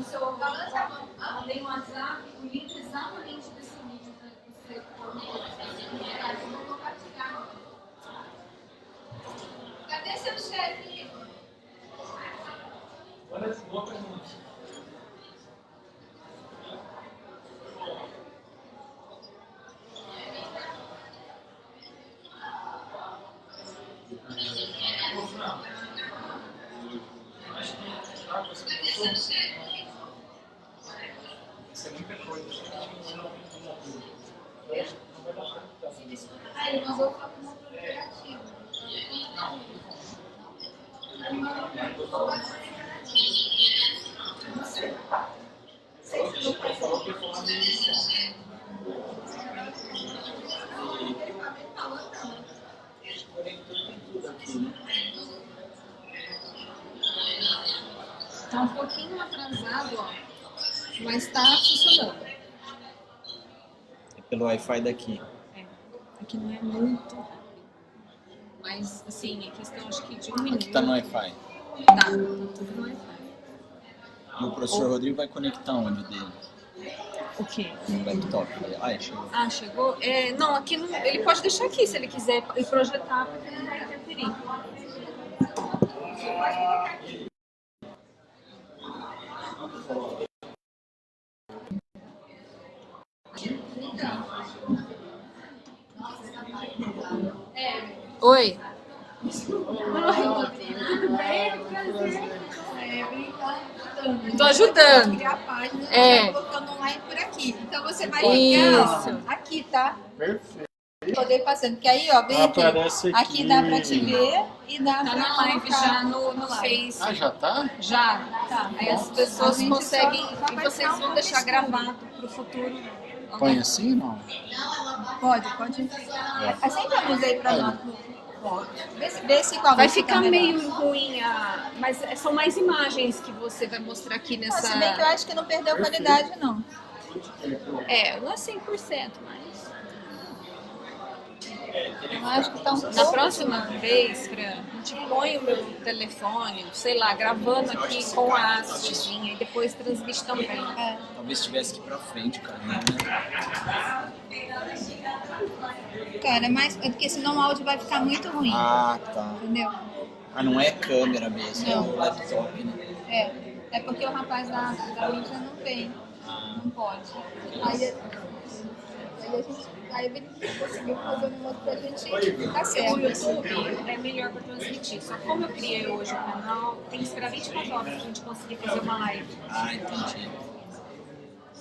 Mandei um WhatsApp, o link exatamente desse vídeo para você compartilhar. Cadê seu chefe? Boa pergunta. Acho que você botou. Isso é muita coisa. Não vai dar pra Ele mandou foto no aplicativo. Ele falou que ia falar de edição. Tá um pouquinho atrasado, ó, mas tá funcionando. É pelo Wi-Fi daqui. É, aqui não é muito rápido. Mas, assim, é questão, acho que de um minuto. Aqui tá no Wi-Fi. Tá, tudo no Wi-Fi. E o professor Rodrigo vai conectar onde dele? O quê? No laptop. Ah, chegou. Ah, chegou? É, não, aqui não, ele pode deixar aqui se ele quiser e projetar, porque não vai interferir. Oi. Tô ajudando. Criar a página, É. colocando online por aqui. Então você vai Isso. ligar, ó, aqui, tá? Perfeito. Poder passando, porque aí, ó, vem aqui. Aparece aqui. Aqui dá pra te ver e dá Tá pra na live colocar já no live. Face. Ah, já tá? Já. Tá. Aí as pessoas A gente conseguem. só E vai vocês dar um vão deixar contexto. gravado pro futuro. Põe assim, não? Pode. Assim que eu usei pra nós. Vê se qual Vai fica ficar melhor. meio ruim, mas são mais imagens que você vai mostrar aqui nessa. Se bem que eu acho que não perdeu qualidade, não. É, não é 100%, mas. Eu acho que tá um Na pouco. próxima vez, Fran, a gente põe o meu telefone, sei lá, gravando aqui com a hastezinha e depois transmite também. É. Talvez tivesse que ir pra frente, cara. Né? Cara, mas é porque senão o áudio vai ficar muito ruim. Ah, tá. Entendeu? Ah, não é câmera mesmo, é Não. o laptop, né? É porque o rapaz da mídia não vem. Não pode. Aí ele conseguiu fazer um negócio pra gente tá O certo. YouTube é melhor para transmitir, só como eu criei hoje o canal, tem que esperar 24 horas pra gente conseguir fazer uma live. Ah, entendi.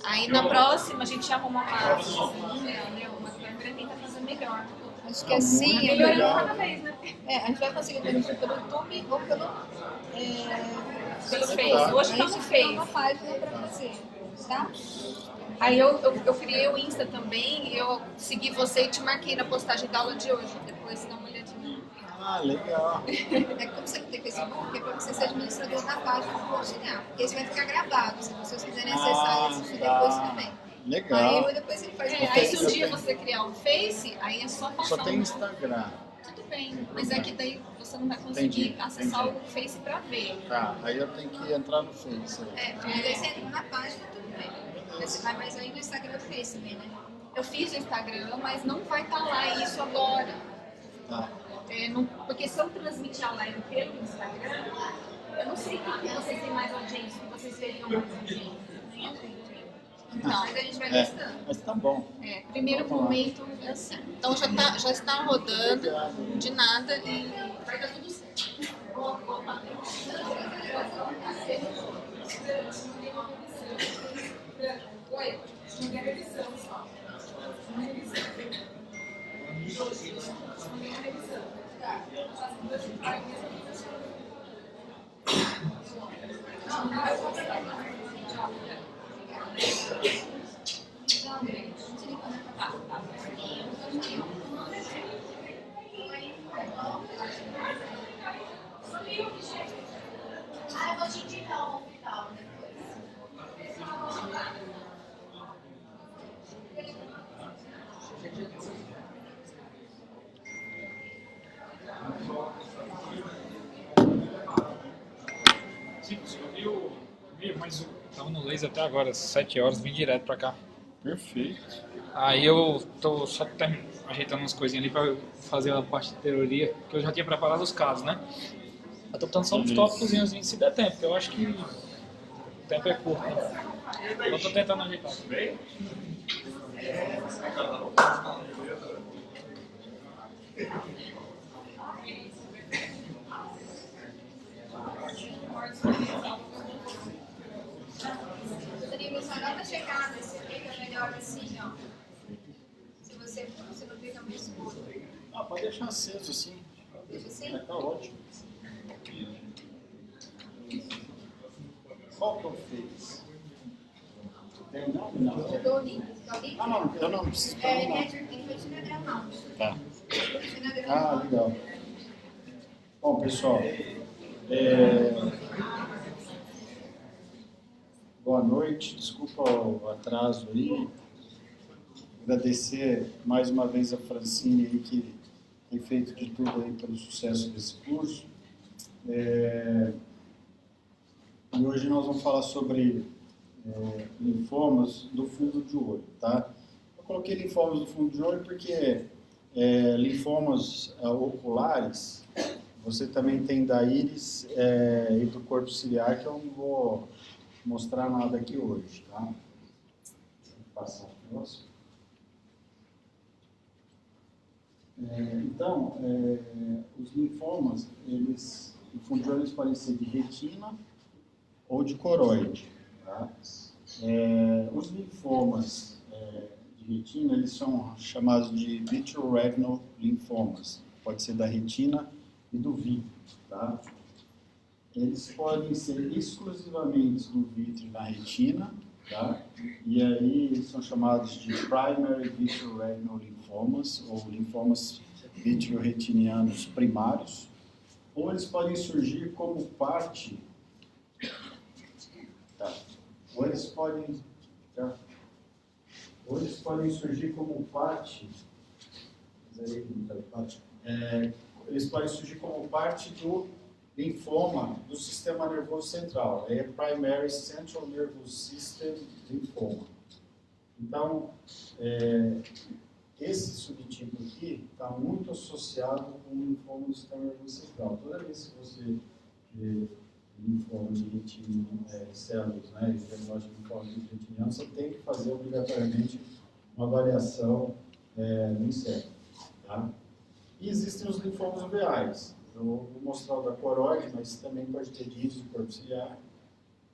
Aí na próxima a gente arruma uma câmera e tenta fazer melhor. Acho que assim é Melhorando melhor. cada vez, né? A gente vai conseguir transmitir pelo YouTube ou pelo Pelo Face. Hoje a tá gente no tem uma Face. página pra fazer, tá? Aí eu criei o Insta também e eu segui você e te marquei na postagem da aula de hoje. Depois dá uma olhadinha. Ah, legal. É como você não tem Facebook, é para você ser administrador da página e compartilhar. Porque isso vai ficar gravado, se as pessoas quiserem acessar e assistir depois também. Legal. Aí depois ele faz Aí se um dia você criar um Face, aí é só passar Só tem Instagram. Tudo bem, mas é que daí você não vai conseguir Entendi, acessar entendi. o Face pra ver. Tá, aí eu tenho que entrar no Face. mas aí você entra na página, tudo bem. Mas aí no Instagram do Face também, né? Eu fiz o Instagram, mas não vai estar lá isso agora. Tá. Porque se eu transmitir a live pelo Instagram, eu não sei o que vocês têm mais audiência, que vocês teriam mais audiência. Nem a gente. Então, Mas a gente vai testando. Mas tá bom. Primeiro momento é assim. Então já está rodando, de nada, e vai dar tudo certo. Oi, minha revisão só. Eu vou te indicar o hospital Sim, você viu, mas Tava no laser até agora, 7 horas, vim direto pra cá. Perfeito. Aí eu tô só ajeitando umas coisinhas ali pra fazer a parte de teoria, que eu já tinha preparado os casos, né? Eu tô botando só uns tópicos, se der tempo, porque eu acho que o tempo é curto, né? Eu tô tentando ajeitar. Rodrigo, só dá pra checar nesse aqui, que é melhor assim, ó. Se você não fica muito escuro. Ah, pode deixar aceso assim. Deixa assim? Tá ótimo. Qual que eu fiz? Tem um nome? Não. Eu dou o link. Ah, não, eu não preciso É, falar nada. retina grama. Tá. Retina Ah, grama. legal. Bom, pessoal, boa noite, desculpa o atraso aí. Agradecer mais uma vez a Francine aí que tem feito de tudo aí pelo sucesso desse curso. E hoje nós vamos falar sobre linfomas do fundo de olho, tá? Eu coloquei linfomas do fundo de olho porque linfomas oculares você também tem da íris e do corpo ciliar, que eu não vou mostrar nada aqui hoje, tá? Vou passar o próximo. Então, os linfomas, no fundo de olho, eles podem ser de retina ou de coroide, tá? Os linfomas de retina, eles são chamados de vitreoretinal linfomas. Pode ser da retina e do vítreo, tá? Eles podem ser exclusivamente do vítreo na retina, tá? E aí eles são chamados de primary vitreoretinal linfomas, ou linfomas vitreoretinianos primários, ou eles podem surgir como parte, tá? Ou eles podem surgir como parte, eles podem surgir como parte do linfoma do sistema nervoso central. É Primary Central Nervous System Linfoma. Então, esse subtipo aqui está muito associado com o linfoma do sistema nervoso central. Toda vez que você vê linfoma de retina, células, né, diagnóstico de linfoma de retiniano, você tem que fazer obrigatoriamente uma avaliação no inseto, tá? E existem os linfomas uveais. Eu vou mostrar o da coroide, mas também pode ter de íris do corpo ciliar.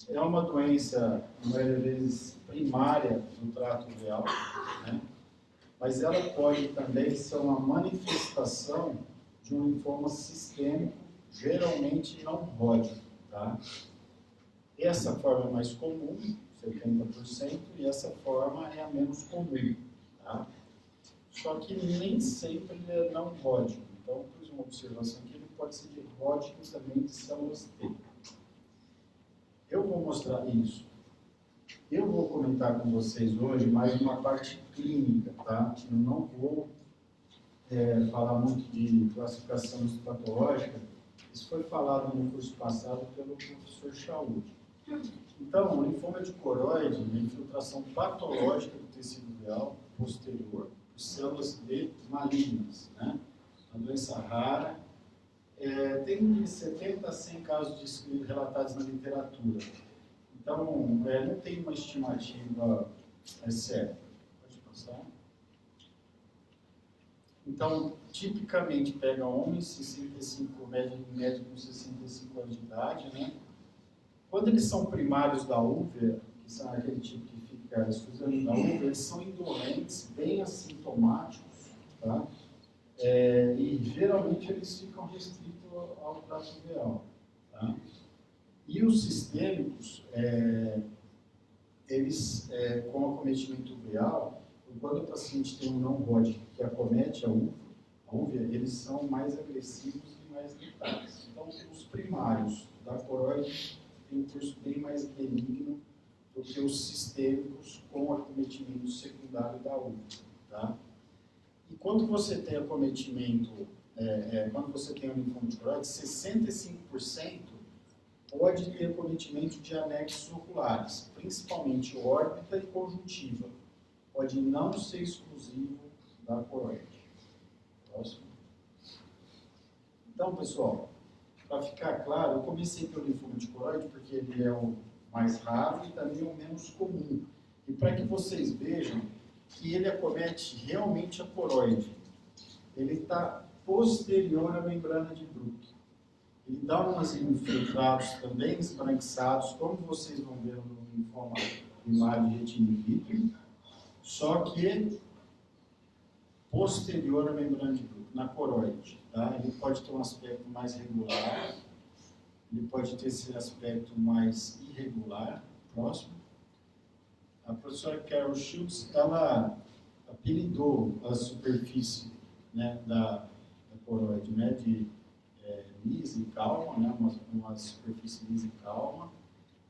É uma doença, na maioria das vezes, primária do trato uveal, né? Mas ela pode também ser uma manifestação de um linfoma sistêmico, geralmente não Hodgkin, tá? Essa forma é mais comum, 70%, e essa forma é a menos comum, tá? Só que nem sempre ele é não Hodgkin. Então, fiz uma observação aqui, ele pode ser de Hodgkin também de células T. Eu vou mostrar isso. Eu vou comentar com vocês hoje mais uma parte clínica, tá? Eu não vou falar muito de classificação histopatológica. Isso foi falado no curso passado pelo professor Chaud. Então, o linfoma de coroide é uma infiltração patológica do tecido uveal posterior por células B malignas, né? Uma doença rara. Tem de 70 a 100 casos relatados na literatura. Então, não tem uma estimativa certa. Pode passar. Então, tipicamente pega homens, 65, média com 65 anos de idade, né? Quando eles são primários da úvea, que são aquele tipo que fica exclusivamente da úvea, eles são indolentes, bem assintomáticos, tá? E geralmente eles ficam restritos ao trato uveal, tá? E os sistêmicos, eles, com acometimento uveal, quando o paciente tem um não Hodgkin que acomete a úvea, eles são mais agressivos e mais letais. Então, os primários da coroide têm um curso bem mais benigno do que os sistêmicos com acometimento secundário da úvea, tá? E quando você tem acometimento, quando você tem um linfoma de coroide, 65% pode ter cometimento de anexos oculares, principalmente órbita e conjuntiva. Pode não ser exclusivo da coroide. Próximo. Então, pessoal, para ficar claro, eu comecei pelo linfoma de coroide porque ele é o mais raro e também é o menos comum. E para que vocês vejam que ele acomete realmente a coroide. Ele está posterior à membrana de Bruch. Ele dá umas infiltrados também esbranquiçados, como vocês vão ver no linfoma primário de retina in vitro, só que posterior à membrana de Bruch, na coroide. Tá? Ele pode ter um aspecto mais regular, ele pode ter esse aspecto mais irregular. Próximo. A professora Carol Schultz, ela apelidou a superfície, né, da coroide, né, de lisa e calma, né, uma superfície lisa e calma,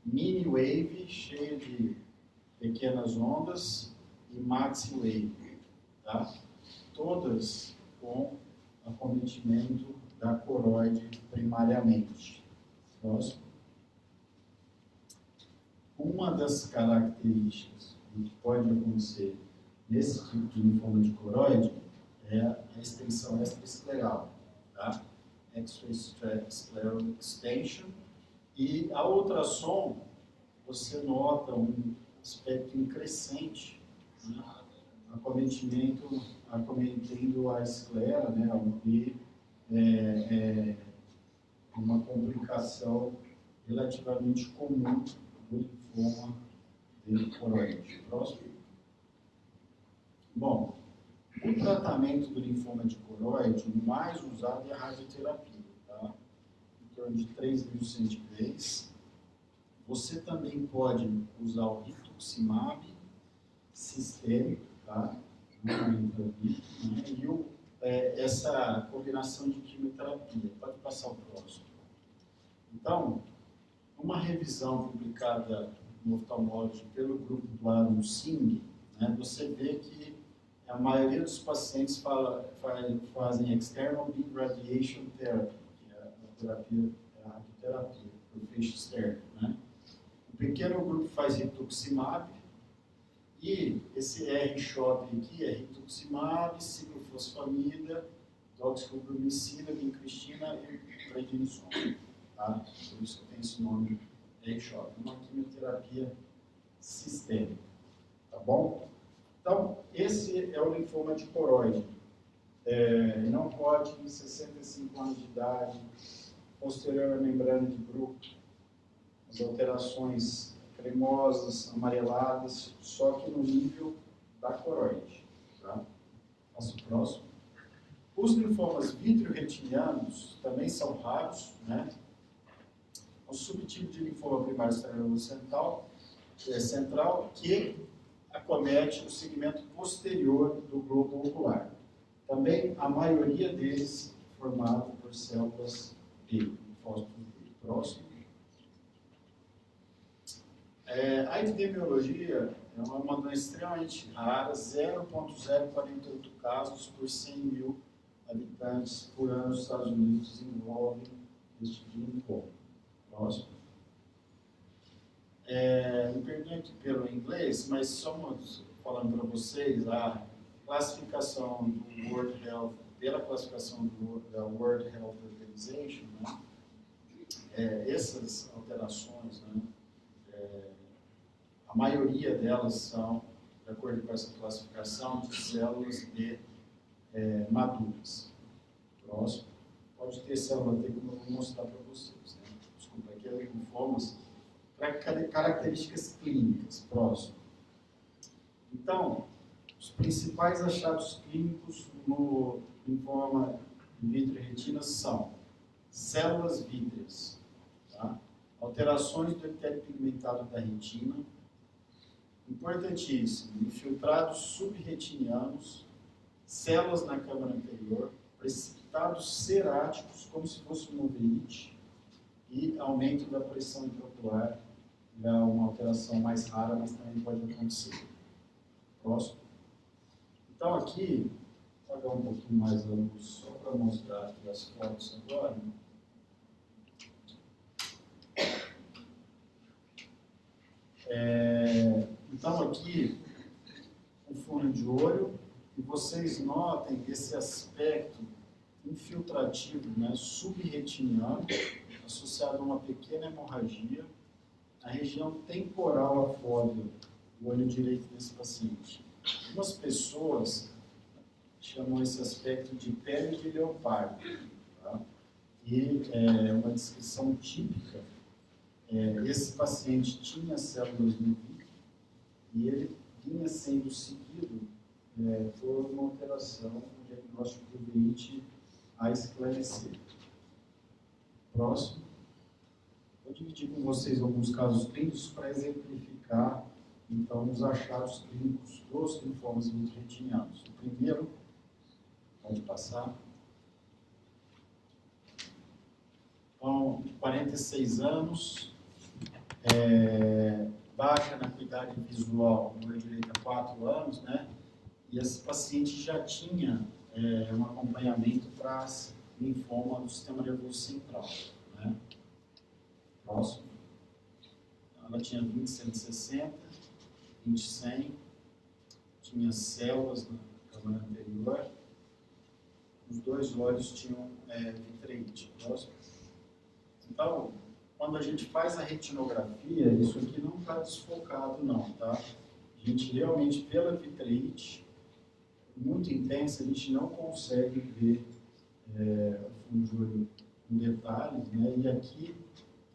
mini wave, cheia de pequenas ondas, e maxi wave, tá? Todas com acometimento da coroide primariamente. Próximo. Uma das características que pode acontecer nesse tipo de linfoma de coroide é a extensão extraescleral, tá? Extraescleral extension. E a ultrassom, você nota um aspecto crescente, né? Acometendo a esclera, né? E uma complicação relativamente comum do linfoma de coroide. Próximo. Bom, o tratamento do linfoma de coroide, o mais usado é a radioterapia, tá? Em torno de 3.000 centígrados. Você também pode usar o rituximab sistêmico, tá? Essa combinação de quimioterapia. Pode passar o próximo. Então, uma revisão publicada no Ophthalmology pelo grupo do Aaron Singh, né, você vê que a maioria dos pacientes fazem external beam radiation therapy, que é a radioterapia, por feixe externo. Né? Um pequeno grupo faz rituximab, e esse R-CHOP aqui é rituximab, ciclofosfamida, doxorubicina, vincristina e prednisona. Tá? Por isso que tem esse nome R-CHOP, uma quimioterapia sistêmica. Tá bom? Então, esse é o linfoma de coroide. Não pode, em 65 anos de idade, posterior à membrana de Bruch, as alterações cremosas, amareladas, só que no nível da coroide. Tá? Passo o próximo. Os linfomas vitreoretinianos também são raros, né? O subtipo de linfoma primário central que acomete o segmento posterior do globo ocular. Também a maioria deles formado por células B, linfócitos B. Próximo. A epidemiologia é uma doença extremamente rara, 0,048 casos por 100.000 habitantes por ano nos Estados Unidos envolve este tipo de linfoma. Próximo. Me perdoe pelo inglês, mas só falando para vocês, a classificação do World Health, pela classificação da World Health Organization, né, essas alterações, né, a maioria delas são, de acordo com essa classificação, de células B maduras. Próximo. Pode ter célula T, como eu vou mostrar para vocês. Né? Desculpa, aqui é linfomas para características clínicas. Próximo. Então, os principais achados clínicos no linfoma vitreoretina são células vítreas, tá? Alterações do epitélio pigmentado da retina, importantíssimo, infiltrados subretinianos, células na câmara anterior, precipitados ceráticos, como se fosse uma uveíte, e aumento da pressão intraocular, é uma alteração mais rara, mas também pode acontecer. Próximo. Então aqui, vou apagar um pouquinho mais a luz, só para mostrar aqui as fotos agora. Então aqui, o fundo de olho, e vocês notem esse aspecto infiltrativo, né, subretiniano, associado a uma pequena hemorragia, a região temporal afória do olho direito desse paciente. Algumas pessoas chamam esse aspecto de pele de leopardo, tá? E é uma descrição típica. Esse paciente tinha células no vítreo e ele vinha sendo seguido por uma alteração no diagnóstico do VIT a esclarecer. Próximo. Vou dividir com vocês alguns casos clínicos para exemplificar, então, os achados clínicos dos linfomas vitreotinianos. O primeiro, pode passar. Então, 46 anos, baixa na acuidade visual, no olho direito há 4 anos, né? E esse paciente já tinha um acompanhamento para linfoma do sistema nervoso central, né? Próximo. Ela tinha 20/160, 20/100, tinha células na câmara anterior, os 2 olhos tinham vitreite. Próximo. Então, quando a gente faz a retinografia, isso aqui não está desfocado não, tá? A gente realmente, pela vitreite muito intensa, a gente não consegue ver o fundo de olho com detalhes, né? E aqui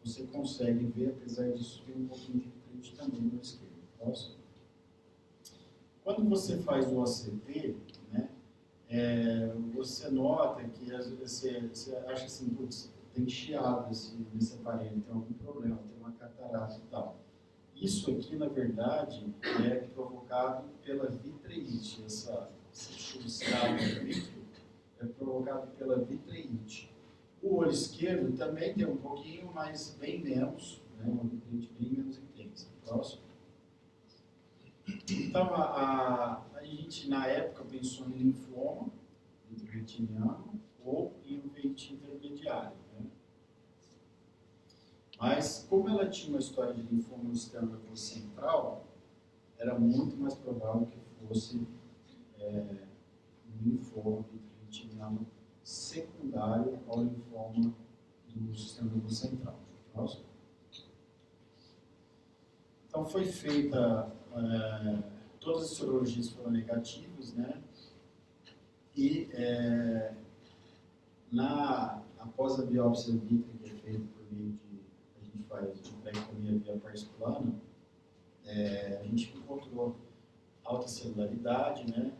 você consegue ver, apesar disso, tem um pouquinho de vitreite também no esquerdo. Próximo. Quando você faz o OCT, né, você nota que às vezes você acha assim, putz, tem chiado nesse aparelho, tem algum problema, tem uma catarata e tal. Isso aqui, na verdade, é provocado pela vitreite. Essa chuviscada do vítreo é provocado pela vitreite. O olho esquerdo também tem um pouquinho, mas bem menos, né, uma vitreite bem menos intensa. Próximo. Então, a gente, na época, pensou em linfoma vitreotiniano ou em uveiite intermediário. Né? Mas, como ela tinha uma história de linfoma no sistema nervoso central, era muito mais provável que fosse um linfoma vitreotiniano secundário ao linfoma do sistema nervoso central. Próximo. Então, foi feita, todas as sorologias foram negativas, né? E após a biópsia vítrea, que é feita por meio de, a gente faz de traqueomia via parsiplana, a gente encontrou alta celularidade, né?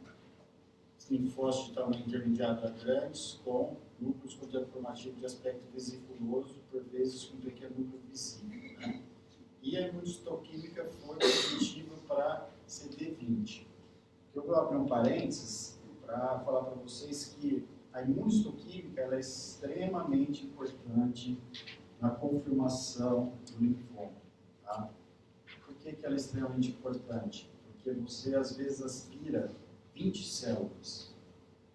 Linfócitos de tamanho intermediário a grandes, com núcleos contracromativos de aspecto vesiculoso, por vezes com pequeno núcleo visível, né? E a imunistoquímica foi positiva para CD20. Eu vou abrir um parênteses para falar para vocês que a imunistoquímica ela é extremamente importante na confirmação do linfoma. Tá? Por que ela é extremamente importante? Porque você, às vezes, aspira 20 células.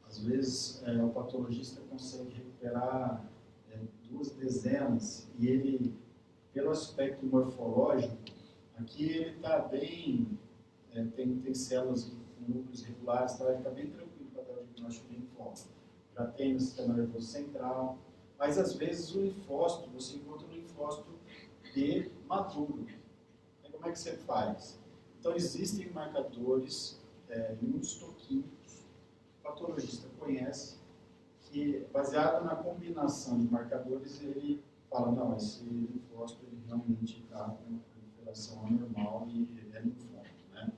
Às vezes, o patologista consegue recuperar 2 dezenas e ele, pelo aspecto morfológico, aqui ele está bem, tem células com núcleos regulares, tá? Ele está bem tranquilo para dar o diagnóstico de linfoma. Já tem no sistema nervoso central, mas às vezes o linfócito, você encontra um linfócito de maduro. E como é que você faz? Então existem marcadores imunistoquímicos, o patologista conhece, que baseado na combinação de marcadores, ele fala, não, esse linfócito ele realmente está com uma proliferação anormal e é linfoma, né?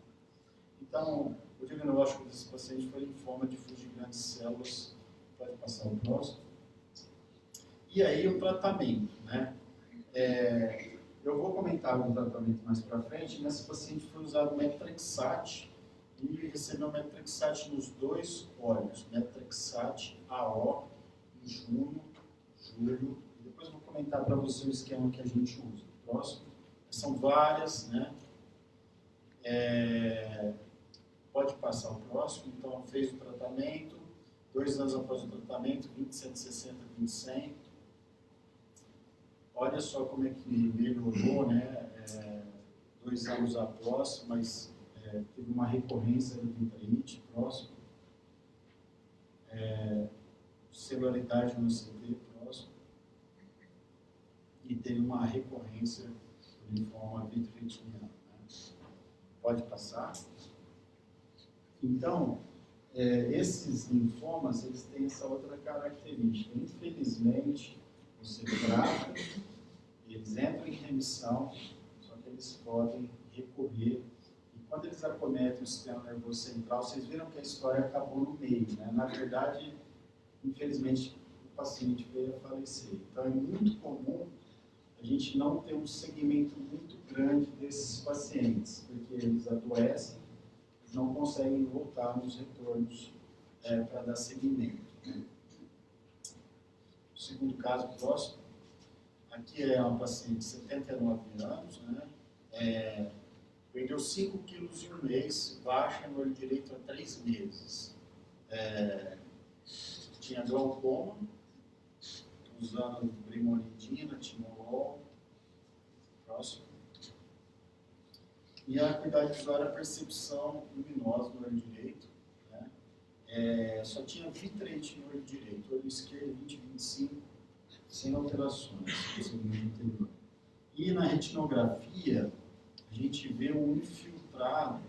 Então, o diagnóstico desse paciente foi linfoma difuso de grandes células. Pode passar o próximo. E aí o tratamento, né? Eu vou comentar o tratamento mais para frente. Nesse paciente foi usado Mettrexate e recebeu Mettrexate nos 2 olhos. Mettrexate AO em junho, julho. Depois eu vou comentar para você o esquema que a gente usa. Próximo. São várias, né? Pode passar o próximo. Então, fez o tratamento. 2 anos após o tratamento, 20/160, 20/100. Olha só como é que melhorou, né? 2 anos após, mas teve uma recorrência de vitrite próximo, celularidade no CT próximo, e teve uma recorrência do linfoma vitreotiniano. Né? Pode passar? Então, esses linfomas, eles têm essa outra característica. Infelizmente, você trata, eles entram em remissão, só que eles podem recorrer. E quando eles acometem o sistema nervoso central, vocês viram que a história acabou no meio, né? Na verdade, infelizmente, o paciente veio a falecer. Então, é muito comum a gente não ter um segmento muito grande desses pacientes, porque eles adoecem, não conseguem voltar nos retornos para dar seguimento. Né? O segundo caso próximo, aqui é uma paciente de 79 anos, né? Perdeu 5 quilos em um mês, baixa no olho direito há 3 meses. Tinha glaucoma, usando brimonidina, timolol, próximo. E a acuidade visual era a percepção luminosa no olho direito. Né? Só tinha vitrite no olho direito, olho esquerdo 20/25, sem alterações, anterior. E na retinografia, a gente vê um infiltrado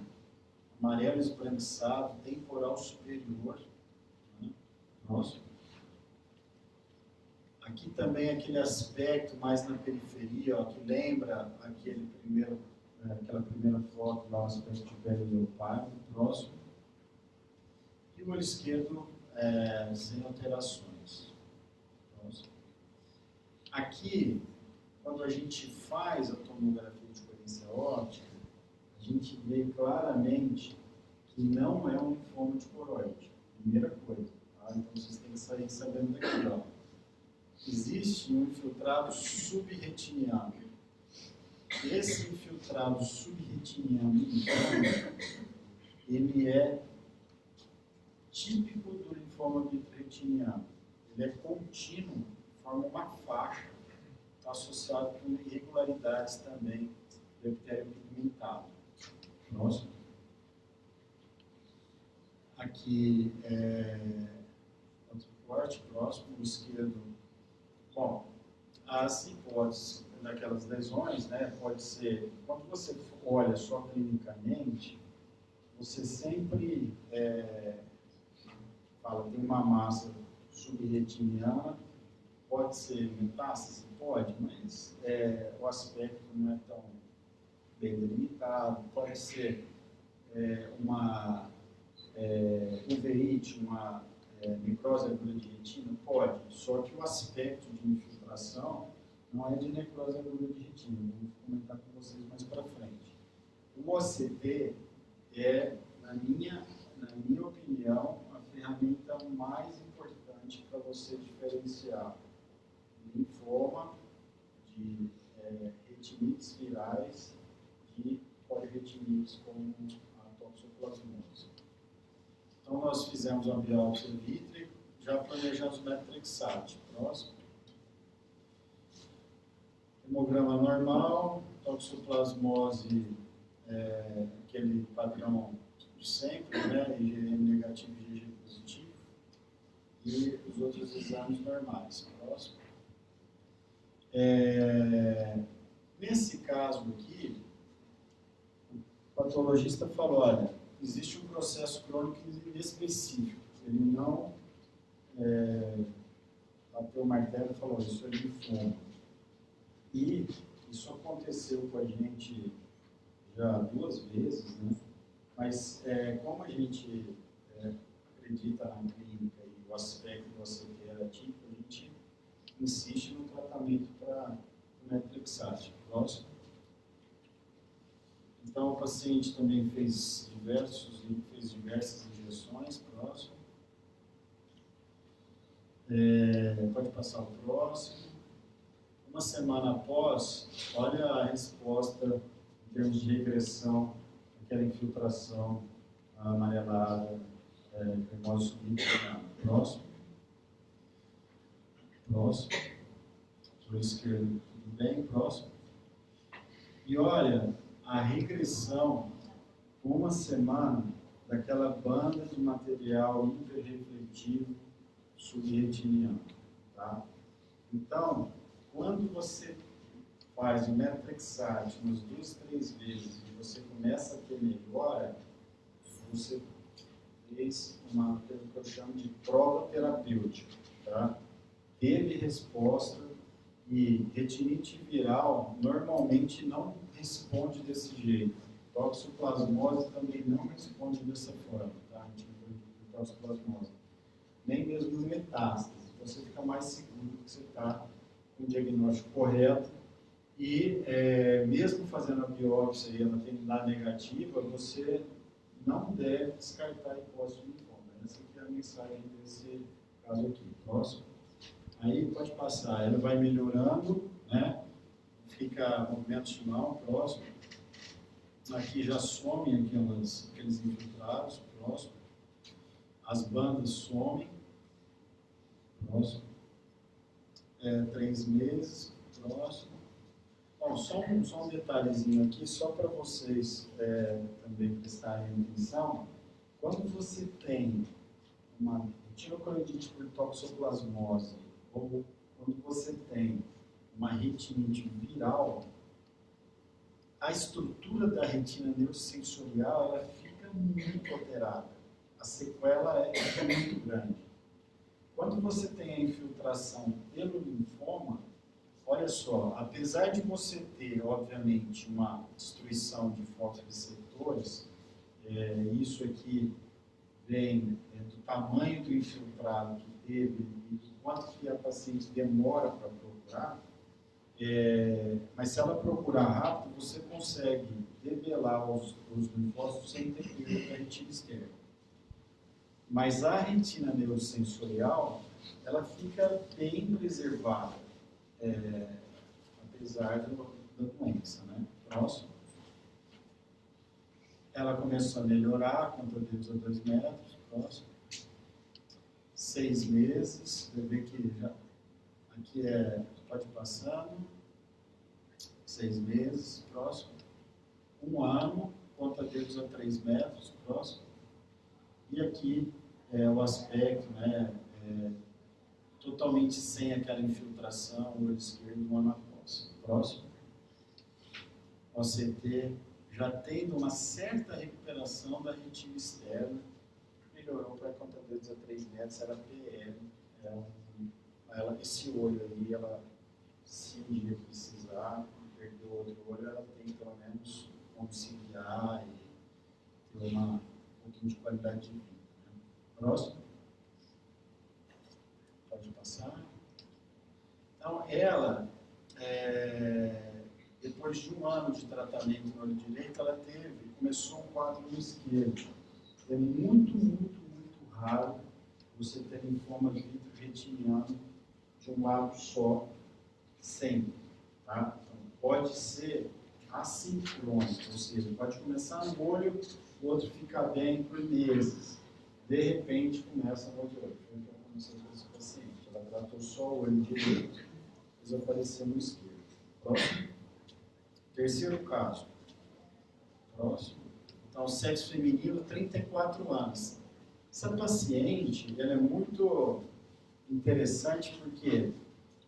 amarelo esbranquiçado, temporal superior. Né? Próximo. Aqui também aquele aspecto mais na periferia, ó, que lembra aquela primeira foto lá, o aspecto de pele leopardo, próximo. E o olho esquerdo sem alterações. Próximo. Aqui, quando a gente faz a tomografia de coerência óptica, a gente vê claramente que não é um linfoma de coroide. Primeira coisa. Tá? Então vocês têm que sair sabendo daqui, ó. Existe um infiltrado subretiniano. Esse infiltrado subretiniano, ele é típico do linfoma vitreotiniano. Ele é contínuo, forma uma faixa, está associado com irregularidades também do epitélio pigmentado. Próximo. Aqui outro corte, próximo, o esquerdo. Bom, as hipóteses daquelas lesões, né, pode ser, quando você olha só clinicamente, você sempre fala, tem uma massa subretiniana, pode ser metástase? Pode, mas o aspecto não é tão bem delimitado, pode ser uma uveíte, uma necrose aguda de retina? Pode, só que o aspecto de infiltração não é de necrose aguda de retina, vou comentar com vocês mais para frente. O OCT é, na minha opinião, a ferramenta mais importante para você diferenciar linfoma de retinites virais de poliretinites como a toxoplasmose. Então, nós fizemos uma biópsia vítrea, já planejamos o metrexate. Próximo. Hemograma normal, toxoplasmose, aquele padrão de sempre, né? IgM negativo e IgG positivo. E os outros exames normais. Próximo. Nesse caso aqui, o patologista falou, olha, existe um processo crônico inespecífico. Ele não bateu o martelo e falou, isso é linfoma. E isso aconteceu com a gente já 2 vezes, né? Mas como a gente acredita na clínica e o aspecto do ACT era típico, a gente insiste no tratamento para o metrexate. Próximo. Então, o paciente também fez diversas injeções. Próximo. Pode passar o próximo. Uma semana após, olha a resposta em termos de regressão, aquela infiltração amarelada, cremosa subretiniana. Próximo. Próximo. Para o esquerdo, tudo bem. Próximo. E olha a regressão, uma semana, daquela banda de material hiperrefletivo subretiniano, tá? Então, quando você faz o metrexate umas 2, 3 vezes e você começa a ter melhora, você fez uma, que eu chamo de prova terapêutica, tá? Teve resposta e retinite viral normalmente não responde desse jeito. Toxoplasmose também não responde dessa forma, tá? Toxoplasmose. Nem mesmo no metástase. Você fica mais seguro que você está com o diagnóstico correto e mesmo fazendo a biópsia e ela tem dar negativa, você não deve descartar a hipótese de linfoma. Essa aqui é a mensagem desse caso aqui. Próximo. Aí pode passar, ela vai melhorando, né? Fica movimento de mão, próximo. Aqui já somem aqueles infiltrados, próximo. As bandas somem, próximo. 3 meses, próximo. Bom, só um detalhezinho aqui, só para vocês também prestarem atenção. Quando você tem uma retinocolitite por toxoplasmose, ou quando você tem uma retinite viral, a estrutura da retina neurosensorial ela fica muito alterada. A sequela é muito grande. Quando você tem a infiltração pelo linfoma, olha só, apesar de você ter, obviamente, uma destruição de fotoreceptores, isso aqui vem do tamanho do infiltrado que teve e do quanto que a paciente demora para procurar, mas se ela procurar rápido, você consegue debelar os linfócitos sem ter perda da retina externa. Mas a retina neurosensorial, ela fica bem preservada, apesar da doença, né? Próximo. Ela começou a melhorar, contra dedos a 2 metros, próximo. 6 meses, você vê que já, aqui pode ir passando. 6 meses, próximo. 1 ano, contra dedos a 3 metros, próximo. E aqui o aspecto, né, totalmente sem aquela infiltração, o olho esquerdo, 1 ano após. Próximo. OCT já tendo uma certa recuperação da retina externa, melhorou para contra dedos a 3 metros, era PL. Esse olho aí, ela, se um dia precisar, perder o outro olho, ela tem pelo menos conciliar e ter um pouquinho de qualidade de vida. Né? Próximo. Pode passar. Então, ela, depois de 1 ano de tratamento no olho direito, ela começou um quadro no esquerdo. É muito, muito, muito raro você ter linfoma vitro-retiniano de um lado só, sempre. Tá? Então, pode ser assincrônico, ou seja, pode começar no olho, o outro ficar bem por meses. De repente, começa no outro olho. Foi o que aconteceu com esse paciente. Ela tratou só o olho direito, depois apareceu no esquerdo. Próximo. Terceiro caso. Próximo. Então, sexo feminino, 34 anos. Essa paciente, ela é muito interessante porque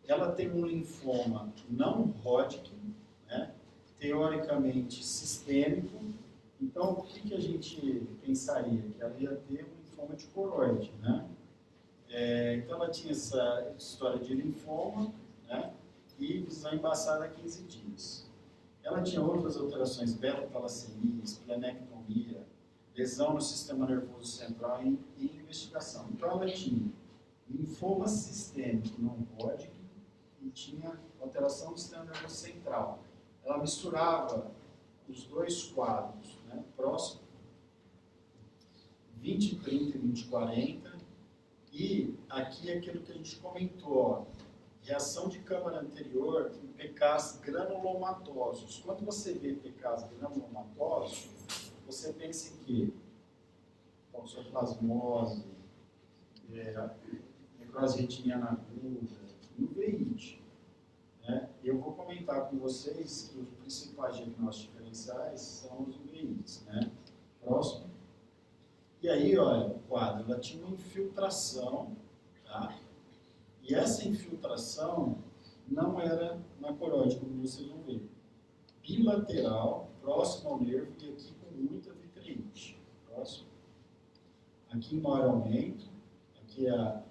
ela tem um linfoma não Hodgkin, né? Teoricamente sistêmico. Então, o que a gente pensaria? Que ela ia ter um linfoma de coroide, né? Então, ela tinha essa história de linfoma, né? E visão embaçada há 15 dias. Ela tinha outras alterações, beta-talassemia, esplenectomia, lesão no sistema nervoso central e investigação. Então, ela tinha linfoma sistêmico não Hodgkin e tinha alteração do sistema nervoso central. Ela misturava os dois quadros, né? Próximo, 20/30 e 20/40, e aqui é aquilo que a gente comentou, ó, reação de câmara anterior em PKs granulomatosos. Quando você vê PKs granulomatosos, você pensa em quê? Toxoplasmose, necrose retiniana aguda, uveíte. né? Eu vou comentar com vocês que os principais diagnósticos diferenciais são os UVIs, né? Próximo. E aí, olha, o quadro, ela tinha uma infiltração, tá? E essa infiltração não era na coroide, como vocês vão ver. Bilateral, próximo ao nervo e aqui com muita vitreite. Próximo. Aqui em maior aumento, aqui é a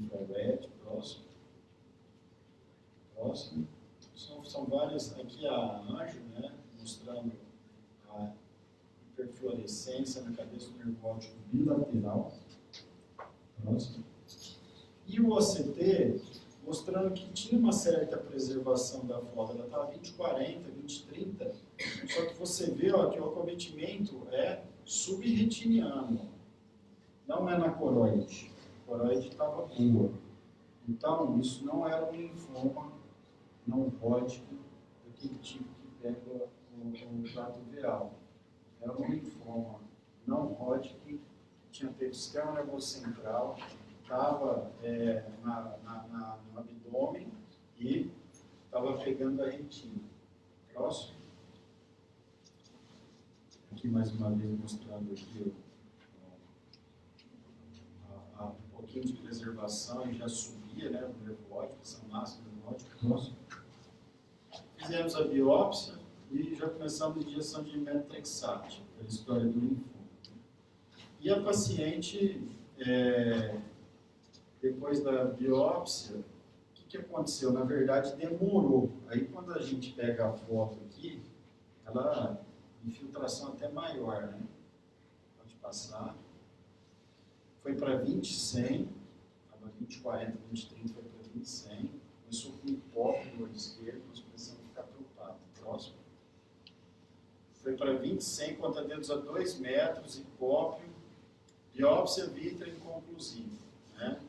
infrared, próximo. Próximo. São várias, aqui a anjo, né, mostrando a hiperfluorescência na cabeça do nervo óptico bilateral. Próximo. E o OCT mostrando que tinha uma certa preservação da foto. Ela estava 20/40, 20/30, só que você vê ó, que o acometimento é subretiniano, não é na coroide. A coroide estava boa. Então, isso não era um linfoma não Hodgkin, daquele tipo que pega o trato viral. Era um linfoma não Hodgkin, tinha pego sistema nervoso central, estava no abdômen e estava pegando a retina. Próximo. Aqui mais uma vez mostrando aqui um pouquinho de preservação e já subia, né, o nervo óptico, essa massa do nervo óptico. Próximo. Fizemos a biópsia e já começamos a injeção de metrexate, pela história do linfoma. E a paciente, depois da biópsia, o que aconteceu? Na verdade, demorou. Aí, quando a gente pega a foto aqui, ela infiltração até maior, né? Pode passar. Foi para 20/100, estava 20/40, 20/30, foi para 20/100. Começou com hipócrita no olho esquerdo, nós começamos a ficar preocupados. Próximo. Foi para 20/100, conta dedos a 2 metros, hipócrita, biópsia vítrea inconclusiva, né?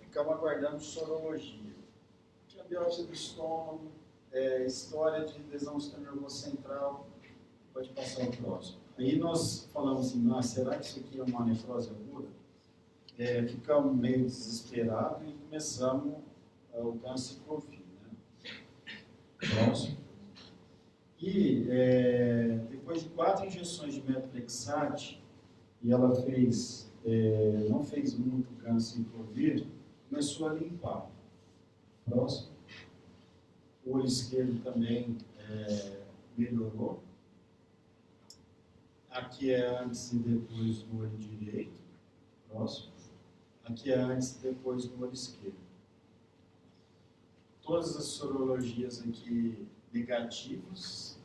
Ficamos aguardando sorologia. Tinha biópsia do estômago, história de lesão do sistema nervoso central. Pode passar o próximo. Aí nós falamos assim, será que isso aqui é uma nefrose aguda? Ficamos meio desesperados e começamos o ganciclovir, né? Próximo. E depois de 4 injeções de methotrexate, e ela não fez muito ganciclovir, começou a limpar. Próximo. O olho esquerdo também melhorou. Aqui é antes e depois no olho direito. Próximo. Aqui é antes e depois no olho esquerdo. Todas as sorologias aqui negativas,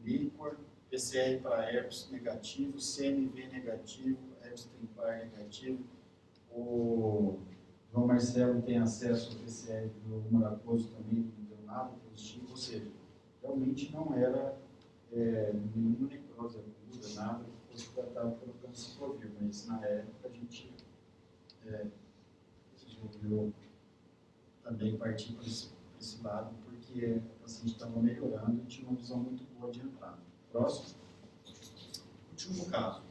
líquor, PCR para herpes negativo, CMV negativo, Epstein-Barr negativo. O João Marcelo tem acesso ao PCR do humor aquoso também, não deu nada positivo, ou seja, realmente não era nenhuma necrose aguda, nada que fosse tratado pelo ganciclovir, mas na época a gente resolveu também partir para esse lado, porque a paciente estava melhorando e tinha uma visão muito boa de entrada. Próximo. Último caso.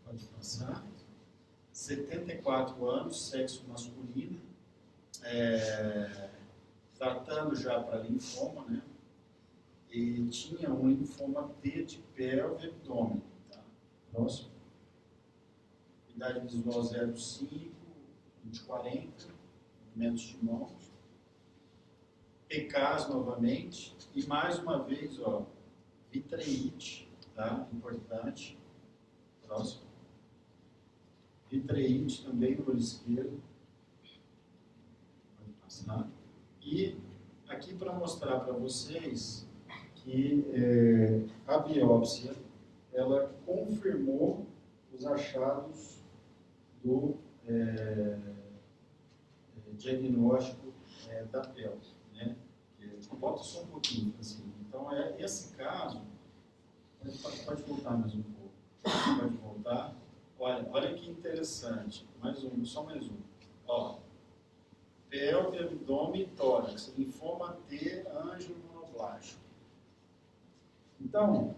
Pode passar. 74 anos, sexo masculino, tratando já para linfoma, né? E tinha um linfoma T de pelve e abdômen. Tá? Próximo. Idade visual 0,5, 20/40, movimentos de mãos. PKs novamente. E mais uma vez, ó, vitreite, tá? Importante. Próximo. Vitreite também no olho esquerdo. Pode passar. E aqui para mostrar para vocês que a biópsia ela confirmou os achados do diagnóstico da pelve, né? Volta só um pouquinho, assim. Então, esse caso, pode voltar mais um pouco. Pode voltar. Olha que interessante. Só mais um. Ó, pelve, abdômen e tórax. Linfoma T, ângulo monoplástico. Então,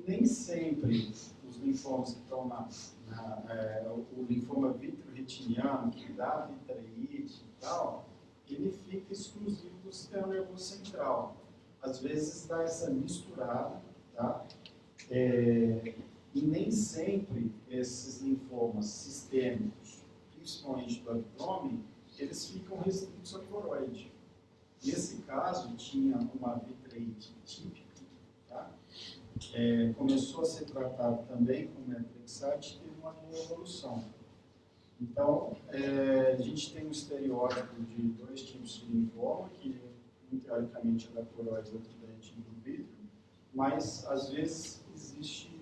nem sempre os linfomas que estão o linfoma vítreo retiniano, que dá vitreite e tal, ele fica exclusivo do sistema nervoso central. Às vezes dá essa misturada, tá? E nem sempre esses linfomas sistêmicos, principalmente do abdômen, eles ficam restritos ao coroide. Nesse caso, tinha uma vitreite típica, tá? Começou a ser tratado também com methotrexate e teve uma evolução. Então, a gente tem um estereótipo de 2 tipos de linfoma, que teoricamente é da coroide e outro da retina do vítreo, mas às vezes existe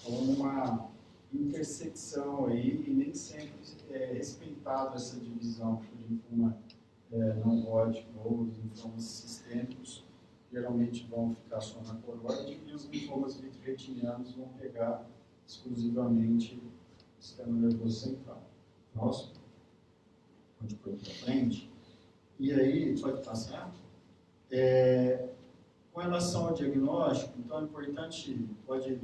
uma intersecção aí e nem sempre é respeitado essa divisão por linfoma não Hodgkin ou os linfomas sistêmicos geralmente vão ficar só na coroide e os linfomas vitreotinianos vão pegar exclusivamente o sistema nervoso central. Próximo. Pode pôr para frente. E aí, pode passar? Com relação ao diagnóstico, então é importante, pode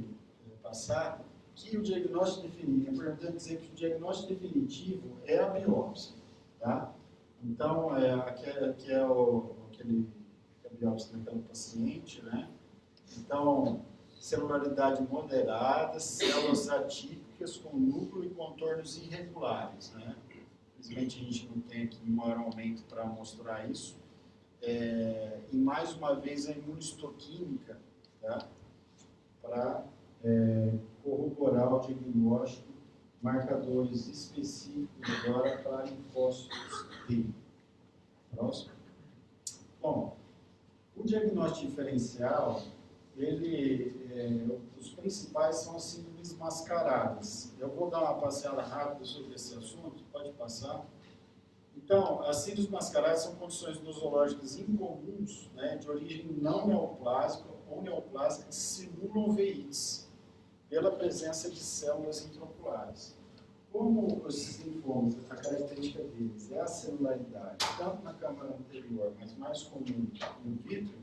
passar, que o diagnóstico definitivo, é importante dizer que o diagnóstico definitivo é a biópsia, tá? Então, aqui é a biópsia daquela paciente, né? Então, celularidade moderada, células atípicas com núcleo e contornos irregulares, né? Infelizmente, a gente não tem aqui um maior aumento para mostrar isso. E, mais uma vez, a imunistoquímica, tá? Para corroborar o diagnóstico, marcadores específicos agora para linfócitos T. Próximo. Bom, o diagnóstico diferencial, os principais são as síndromes mascaradas. Eu vou dar uma passeada rápida sobre esse assunto, pode passar. Então, as síndromes mascaradas são condições nosológicas incomuns, né, de origem não neoplásica ou neoplásica que simulam veítes, pela presença de células intraoculares. Como esses linfomas, a característica deles é a celularidade, tanto na câmara anterior, mas mais comum no vítreo,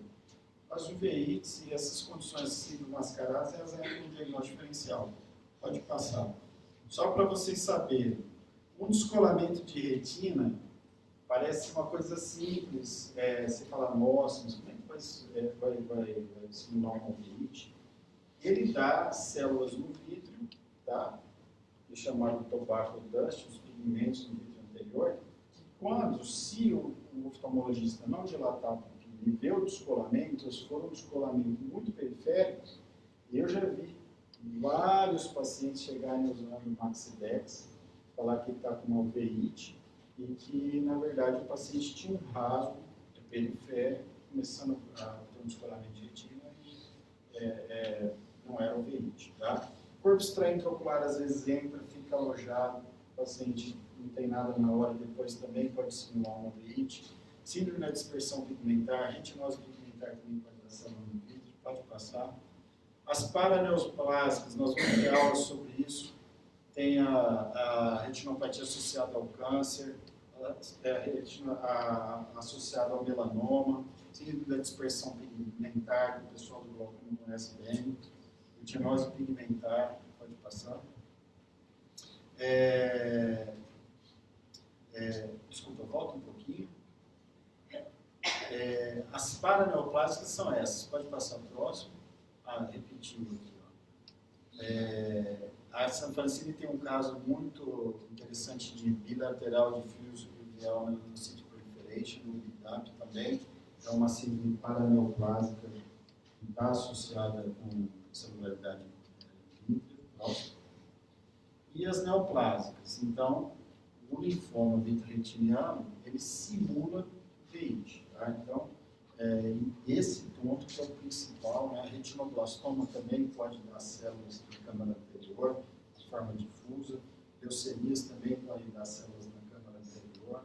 as uveites e essas condições de síndrome mascaradas, elas entram no diagnóstico diferencial. Pode passar. Só para vocês saberem, um descolamento de retina parece uma coisa simples. Você fala, nossa, mas como é que vai simular uma uveite? Ele dá células no vítreo, tá? Que é chamado tobacco dust, os pigmentos no vítreo anterior, que quando, se o oftalmologista não dilatar a pupila e ver o descolamento, se for um descolamento muito periférico, eu já vi vários pacientes chegarem usando o Maxidex, falar que ele está com uma uveíte, e que, na verdade, o paciente tinha um rasgo periférico, começando a ter um descolamento de retina, e não era uveíte, tá? Corpo extraintraocular às vezes entra, fica alojado, o paciente não tem nada na hora, depois também pode simular uma uveíte. Síndrome da dispersão pigmentar, retinose pigmentar também pode dar célula no vítreo, pode passar. As paraneoplásicas, nós vamos ter aula sobre isso. Tem a retinopatia associada ao câncer, associada ao melanoma, síndrome da dispersão pigmentar, que o pessoal do glaucoma conhece bem. Retinose pigmentar, pode passar. Desculpa, volta um pouquinho. As paraneoplásicas são essas, pode passar o próximo. Repetindo aqui. A San Francine tem um caso muito interessante de bilateral difuso uveal nanocyte proliferation, no IDAP também. É uma síndrome paraneoplásica que está associada com celularidade vítreo. E as neoplásicas. Então, o linfoma vitreotiniano, ele simula veíte. Tá? Então, esse ponto que é o principal, né? A retinoblastoma também pode dar células na câmara anterior, de forma difusa. Leucemias também podem dar células na câmara anterior.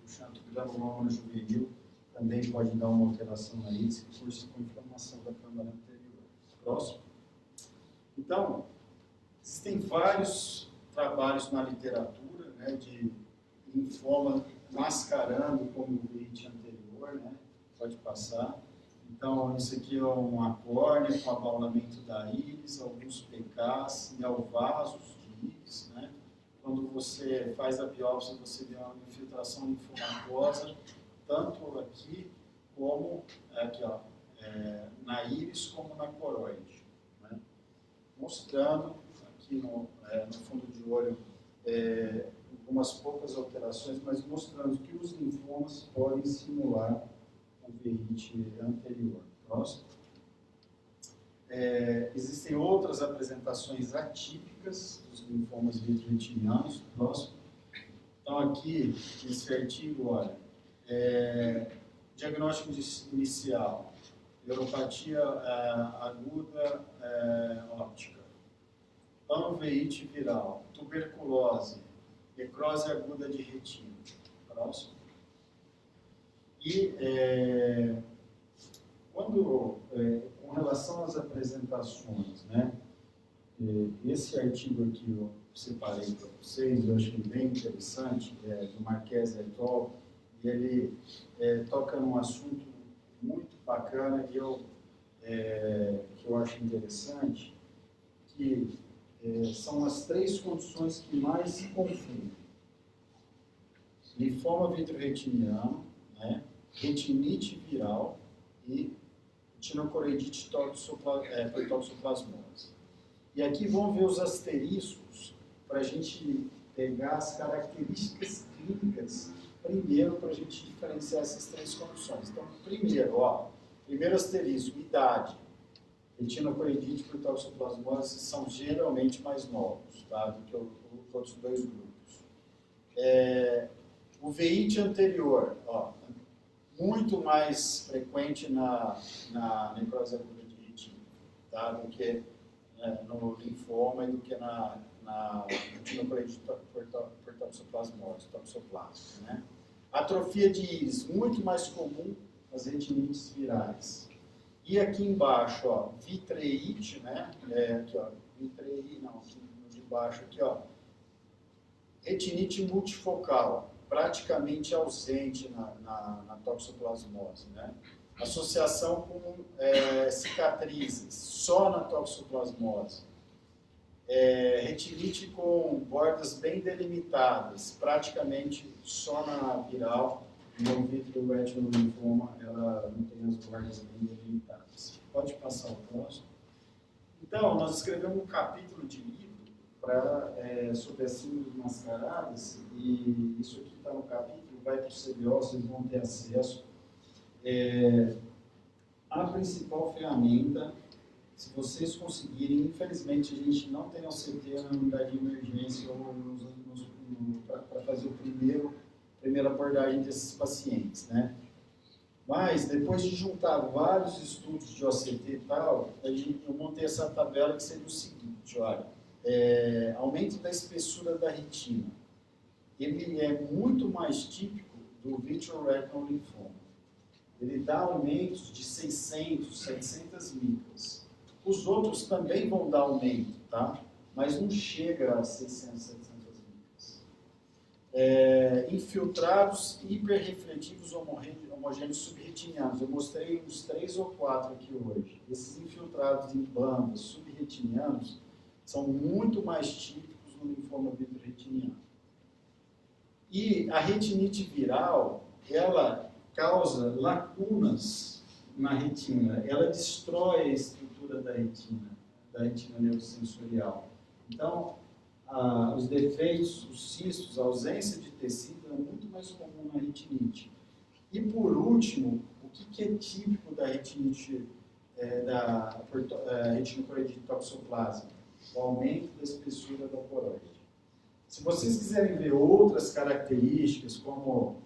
O chanto granuloma juvenil também pode dar uma alteração na íris que cursa com inflamação da câmara anterior. Próximo. Então, existem vários trabalhos na literatura, né, de linfoma mascarando como veíte anterior, né? Pode passar. Então, isso aqui é uma córnea com abaulamento da íris, alguns PKs, neovasos de íris, né? quando você faz a biópsia, você vê uma infiltração linfomatosa, tanto aqui como aqui, ó, na íris como na coroide, né? Mostrando aqui no fundo de olho algumas poucas alterações, mas mostrando que os linfomas podem simular o VIH anterior. Próximo. Existem outras apresentações atípicas dos linfomas vitreoretinianos. Próximo. Então aqui, nesse artigo, olha, diagnóstico inicial, neuropatia aguda óptica, panovite viral, tuberculose, necrose aguda de retina. Próximo. E com relação às apresentações, né, esse artigo aqui eu separei para vocês, eu achei bem interessante, do Marques et al., e ele toca num assunto muito bacana que eu acho interessante, que são as 3 condições que mais se confundem: linfoma vitreoretiniano, né, retinite viral e retinocoreidite por toxoplasmose. E aqui vão ver os asteriscos para a gente pegar as características clínicas primeiro, para a gente diferenciar essas 3 condições. Então, primeiro asterisco, idade. Retinocoreidite por toxoplasmose são geralmente mais novos, tá, do que os outros 2 grupos. O VIH anterior, muito mais frequente na necrose aguda de retina, tá, do que no linfoma e do que na retinocoreidite por toxoplasmose, toxoplasma, né? Atrofia de íris, muito mais comum nas retinites virais. E aqui embaixo, vitreite, né? Aqui, vitreite, não, aqui de baixo, aqui, retinite multifocal, praticamente ausente na toxoplasmose, né? Associação com cicatrizes, só na toxoplasmose. Retinite com bordas bem delimitadas, praticamente só na viral, no vitreoretinolínfoma ela não tem as bordas bem delimitadas. Pode passar o próximo. Então, nós escrevemos um capítulo de livro sobre as síndromes mascaradas, e isso aqui está no capítulo, vai para o CBO, vocês vão ter acesso. A principal ferramenta, se vocês conseguirem, infelizmente a gente não tem OCT na unidade de emergência para fazer a primeira abordagem desses pacientes, né? Mas, depois de juntar vários estudos de OCT e tal, eu montei essa tabela que seria o seguinte, olha, aumento da espessura da retina. Ele é muito mais típico do vitreoretinal linfoma. Ele dá aumentos de 600, 700 micras. Os outros também vão dar aumento, tá? Mas não chega a 600, 700 micras. Infiltrados hiperrefletivos homogêneos subretinianos. Eu mostrei uns 3 ou 4 aqui hoje. Esses infiltrados em bandas subretinianos são muito mais típicos no linfoma vitreoretiniano. E a retinite viral, ela causa lacunas na retina. Ela destrói a estrutura da retina neurosensorial. Então, os defeitos, os cistos, a ausência de tecido é muito mais comum na retinite. E, por último, o que é típico da retinite, da retinocoreidite toxoplasma? O aumento da espessura da coroide. Se vocês quiserem ver outras características, como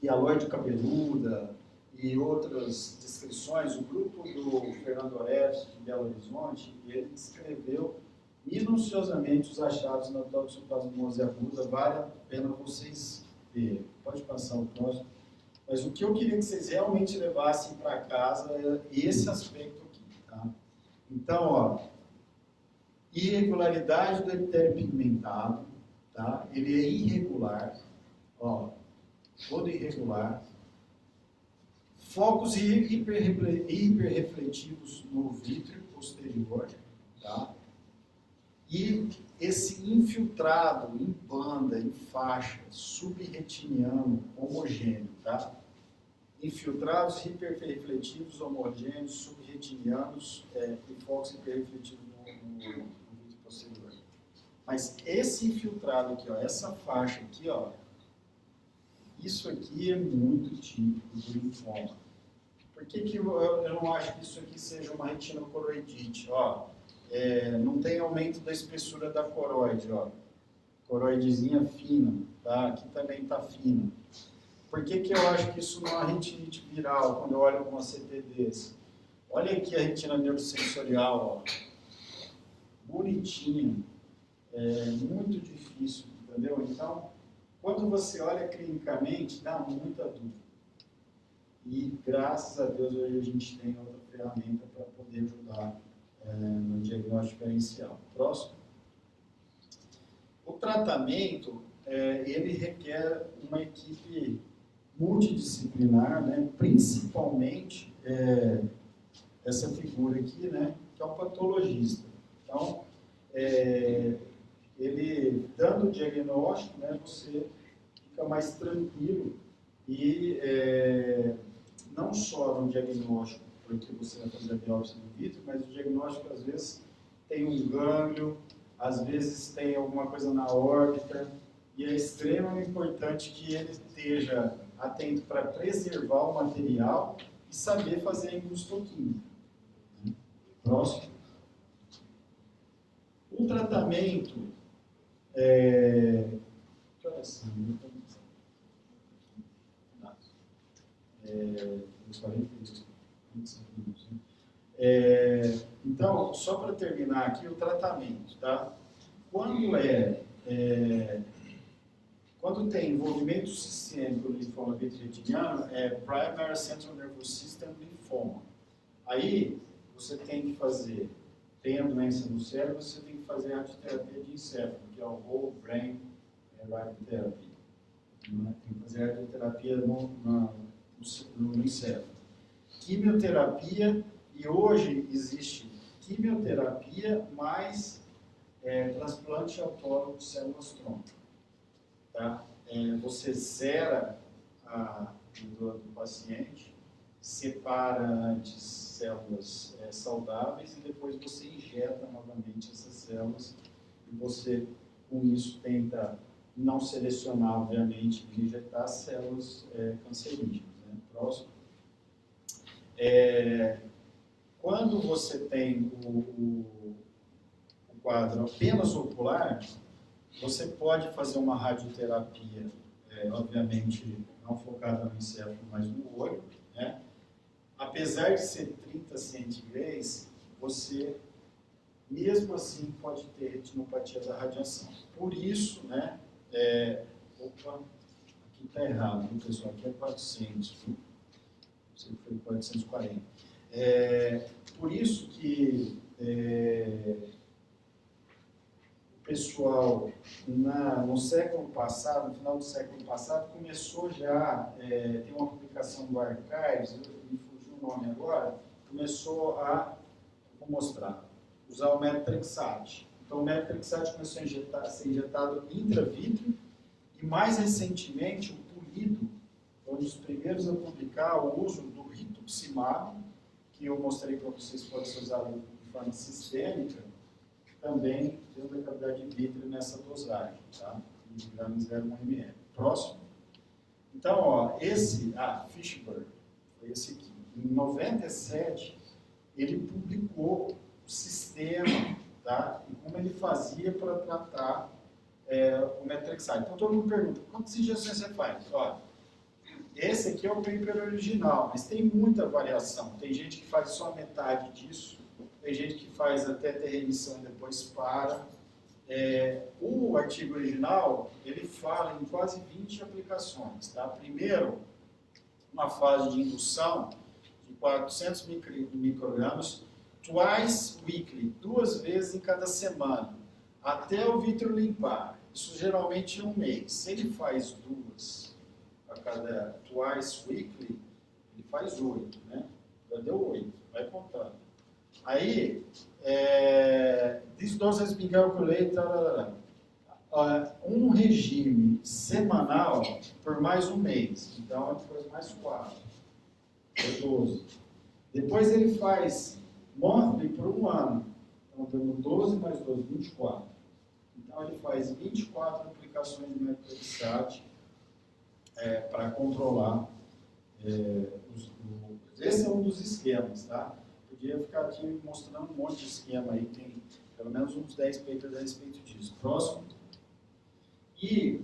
hialoide cabeluda e outras descrições, o grupo do Fernando Orestes, de Belo Horizonte, ele descreveu minuciosamente os achados na toxoplasmose aguda. Vale a pena vocês verem. Pode passar o próximo. Mas o que eu queria que vocês realmente levassem para casa é esse aspecto aqui, tá? Então, irregularidade do epitério pigmentado, tá? Ele é irregular, todo irregular. Focos hiperrefletivos no vítreo posterior, tá? E esse infiltrado em banda, em faixa, subretiniano, homogêneo, tá? Infiltrados hiperrefletivos, homogêneos, subretinianos e focos hiperrefletivos no vídeo posterior. Mas esse infiltrado aqui, ó, essa faixa aqui, ó, isso aqui é muito típico do linfoma. Por que eu não acho que isso aqui seja uma retinocoroidite? Ó, não tem aumento da espessura da coroide, ó. Coroidezinha fina, tá? Aqui também está fina. Por que eu acho que isso não é uma retinite viral, quando eu olho com uma CTDs? Olha aqui a retina neurosensorial, ó. Bonitinha. Muito difícil, entendeu? Então, quando você olha clinicamente, dá muita dúvida. E, graças a Deus, hoje a gente tem outra ferramenta para poder ajudar no diagnóstico diferencial. Próximo. O tratamento, ele requer uma equipe multidisciplinar, né? Principalmente essa figura aqui, né? Que é o patologista. Então, ele dando o diagnóstico, né? Você fica mais tranquilo e não só no diagnóstico, porque você vai fazer a biópsia do vítreo, mas o diagnóstico às vezes tem um gânglio, às vezes tem alguma coisa na órbita, e é extremamente importante que ele esteja atento para preservar o material e saber fazer a endostoquímica. Próximo. O tratamento que horas são? 25 minutos, né? Então, só para terminar aqui o tratamento, tá? Quando tem envolvimento sistêmico no linfoma vitreotiniano, é Primary Central Nervous System Lymphoma. Aí, você tem que fazer, tem a doença no cérebro, você tem que fazer radioterapia de encéfalo, que é o Whole Brain Radiotherapy. Tem que fazer radioterapia no encéfalo. Quimioterapia, e hoje existe quimioterapia mais transplante autólogo de células-tronco. Tá? Você zera a do paciente, separa antes células saudáveis e depois você injeta novamente essas células e você, com isso, tenta não selecionar, obviamente, de injetar células cancerígenas. Né? Próximo. Quando você tem o quadro apenas ocular, você pode fazer uma radioterapia, obviamente não focada no encéfalo, mas no olho, né? Apesar de ser 30 centigraus, você, mesmo assim, pode ter retinopatia da radiação. Por isso, né, aqui está errado, viu, pessoal? Aqui é 400, viu? Você foi 440. Por isso que o pessoal, no século passado, no final do século passado, começou já, tem uma publicação do Archives, me fugiu o nome agora, começou a, vou mostrar, usar o metotrexate. Então, o metotrexate começou a ser injetado intravítrea e, mais recentemente, o pulido, um dos primeiros a publicar o uso do rituximab, que eu mostrei para vocês, pode ser usado de forma sistêmica, também dentro da cavidade vítreo nessa dosagem, tá? Miligramas 0,1 ml. Próximo. Então, ó, Fishburne, foi esse aqui. Em 97, ele publicou o sistema, tá? E como ele fazia para tratar o metotrexate. Então, todo mundo pergunta, quantas injeções você faz? Ó, esse aqui é o paper original, mas tem muita variação. Tem gente que faz só metade disso, tem gente que faz até ter remissão e depois para. O artigo original, ele fala em quase 20 aplicações. Tá? Primeiro, uma fase de indução de 400 microgramas, twice weekly, 2 vezes em cada semana, até o vítreo limpar. Isso geralmente é 1 mês. Se ele faz 2 a cada twice weekly, ele faz 8, né? Já deu 8, vai contando. Aí, This dose has been calculated, um regime semanal por mais um mês. Então, depois mais 4, é 12. Depois ele faz monthly por um ano. Então, dando 12 mais 12, 24. Então, ele faz 24 aplicações de methotrexate para controlar. Esse é um dos esquemas, tá? Podia ficar aqui mostrando um monte de esquema aí, tem pelo menos uns 10 papers a respeito disso. Próximo. E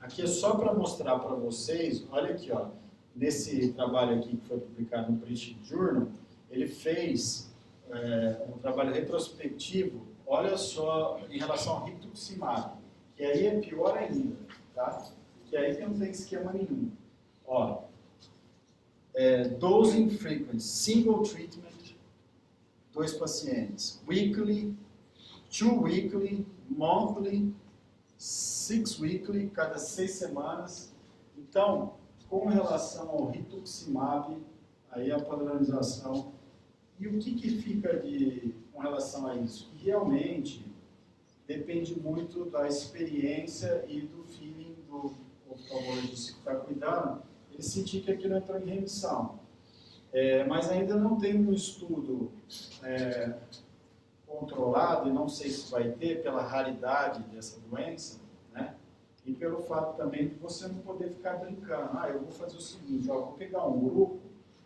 aqui é só para mostrar para vocês, olha aqui, ó, nesse trabalho aqui que foi publicado no British Journal, ele fez um trabalho retrospectivo, olha só, em relação ao rituximab, que aí é pior ainda, tá? Que aí não tem esquema nenhum. Ó, dosing frequency, single treatment, 2 pacientes, weekly, 2 weekly, monthly, 6 weekly, cada 6 semanas. Então, com relação ao rituximab, aí a padronização. E o que fica com relação a isso? Que realmente depende muito da experiência e do feeling do oftalmologista que está cuidando, ele sentir que aquilo entrou em remissão. Mas ainda não tem um estudo controlado, e não sei se vai ter, pela raridade dessa doença, né? E pelo fato também de você não poder ficar brincando. Eu vou fazer o seguinte, eu vou pegar um grupo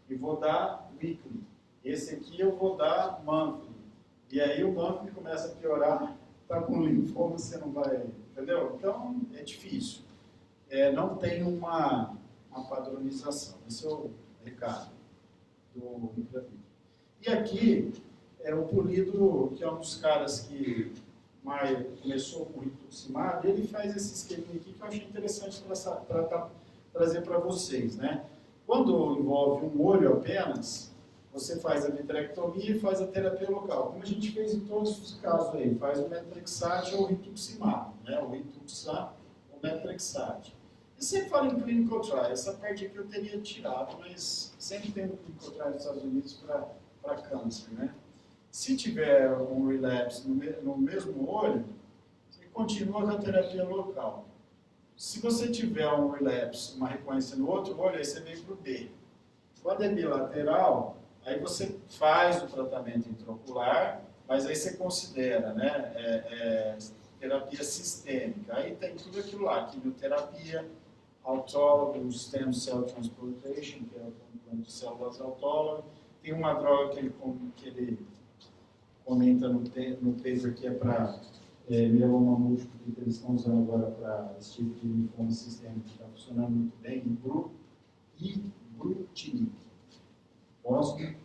e vou dar weekly. Esse aqui eu vou dar monthly. E aí o monthly começa a piorar, está com linfoma, você não vai... Entendeu? Então, é difícil. Não tem uma padronização. Esse é o recado do Intravic. E aqui é o Pulido, que é um dos caras que começou com o rituximab, ele faz esse esquema aqui que eu achei interessante para trazer para vocês, né? Quando envolve um olho apenas, você faz a vitrectomia e faz a terapia local, como a gente fez em todos os casos aí, faz o metrexate ou o rituximab, né? O rituximab ou o metrexate. Eu sempre falo em clinical trial, essa parte aqui eu teria tirado, mas sempre tem um clinical trial nos Estados Unidos para câncer, né? Se tiver um relapse no mesmo olho, você continua com a terapia local. Se você tiver um relapse, uma recorrência no outro olho, aí você vem para o B. Quando é bilateral, aí você faz o tratamento intraocular, mas aí você considera, né, terapia sistêmica. Aí tem tudo aquilo lá, quimioterapia, autólogo, stem cell transplantation, que é o transplante de células autólogas. Tem uma droga que ele comenta no paper que é para mieloma múltiplo, que eles estão usando agora para esse tipo de linfoma sistêmico, que está funcionando muito bem, ibrutinib. Próximo.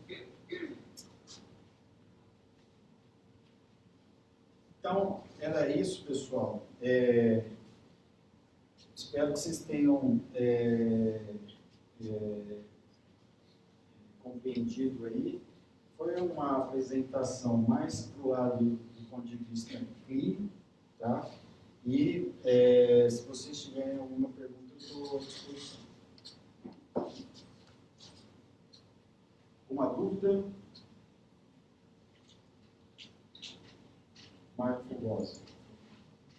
Então, era isso, pessoal. Espero que vocês tenham compreendido aí. Foi uma apresentação mais para o lado do ponto de vista clínico, tá? E se vocês tiverem alguma pergunta, eu estou à disposição. Uma dúvida? Marco Fugosa.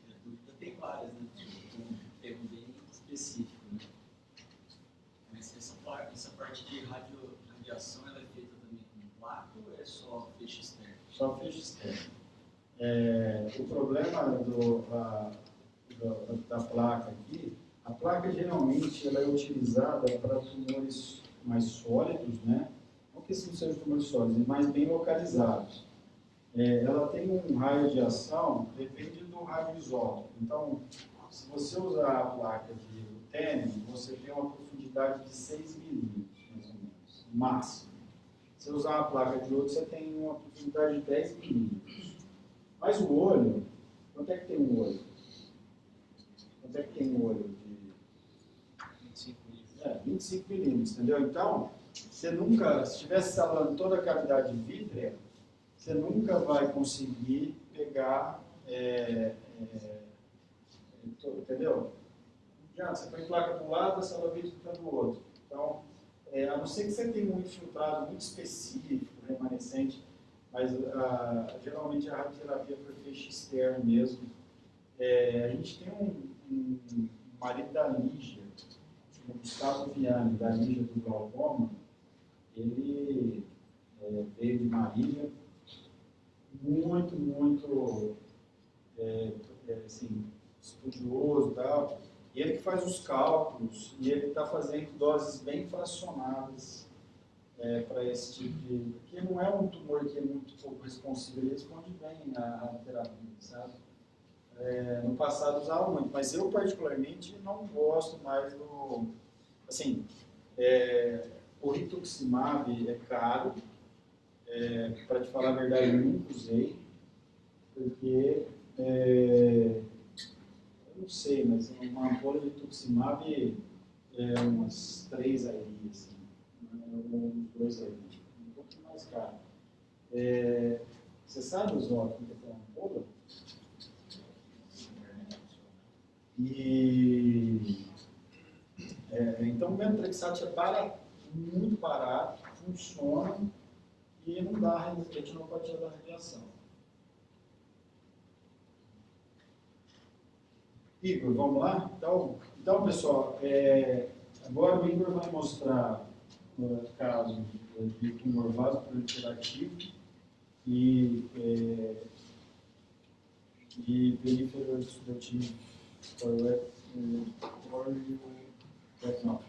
A dúvida tem várias, né? Um termo bem específico, né? Mas essa parte de radiação, ela é feita também com placa ou é só feixe externo? Só feixe externo. O problema da placa aqui, a placa geralmente ela é utilizada para tumores mais sólidos, né? Não que isso não seja tumores sólidos, mas bem localizados. Ela tem um raio de ação, depende do raio isótopo. Então, se você usar a placa de rutênio, você tem uma profundidade de 6 milímetros, mais ou menos, máximo. Se você usar a placa de ouro, você tem uma profundidade de 10 milímetros. Mas o olho, quanto é que tem um olho? Quanto é que tem um olho de 25 milímetros? 25 milímetros, entendeu? Então, você nunca, se estivesse salvando toda a cavidade vítrea, você nunca vai conseguir pegar, entendeu? Não adianta, você põe placa do lado, a célula vítrea do outro. Então, a não ser que você tenha um infiltrado muito específico, remanescente, mas geralmente a radioterapia por feixe externo mesmo. A gente tem um marido da Lígia, o Gustavo Viane, da Lígia do Glaucoma. Ele veio de Marília, muito assim, estudioso e tal. E ele que faz os cálculos, e ele está fazendo doses bem fracionadas para esse tipo de... Porque não é um tumor que é muito pouco responsivo, ele responde bem à radioterapia, sabe? No passado usava muito, mas eu particularmente não gosto mais do... Assim, o rituximab é caro, para te falar a verdade, eu nunca usei, porque... eu não sei, mas uma ampola de rituximab é umas 3 aí, assim, uns 2 aí, um pouquinho mais caro. Você sabe os votos que é uma ampola? Então o Methotrexate é barato, muito barato, funciona e não dá retinopatia da radiação. Igor, vamos lá? Então pessoal, agora o Igor vai mostrar o caso de tumor vasoproliferativo e perífero exudativo retinal.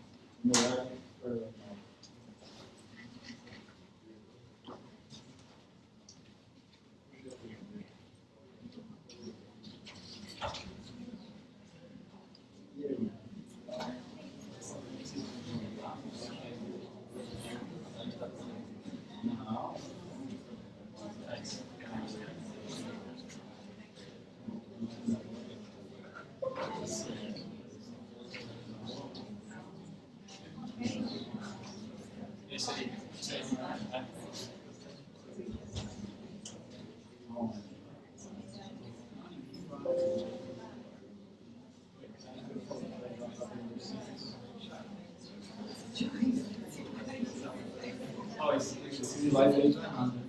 Esse slide aí tá errado.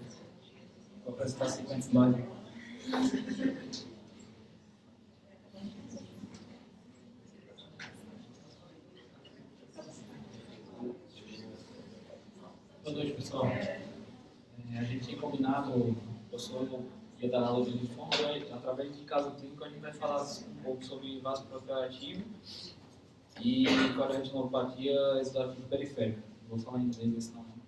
Vou apresentar 50 slides. Boa noite, pessoal. A gente tem combinado, o professor ia dar aula de linfoma, através de caso clínico a gente vai falar um pouco sobre vasoproliferativo e coreretinopatia exudativa periférica. Vou falar em inglês, senão não.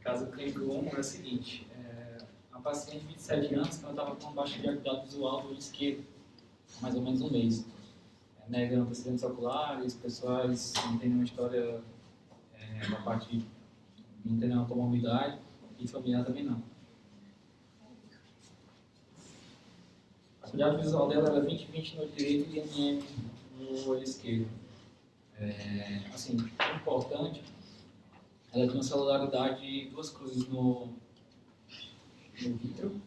Caso clínico 1 é o seguinte, uma paciente de 27 anos que ela estava com uma baixa de acuidade visual do olho esquerdo, há mais ou menos um mês. Negando antecedentes oculares, pessoais não tem nenhuma história da parte, não tem nenhuma comorbidade e familiar também não. A acuidade visual dela era 20/20 no olho direito e MM no olho esquerdo. Assim, importante, ela tinha uma celularidade de 2 cruzes no vítreo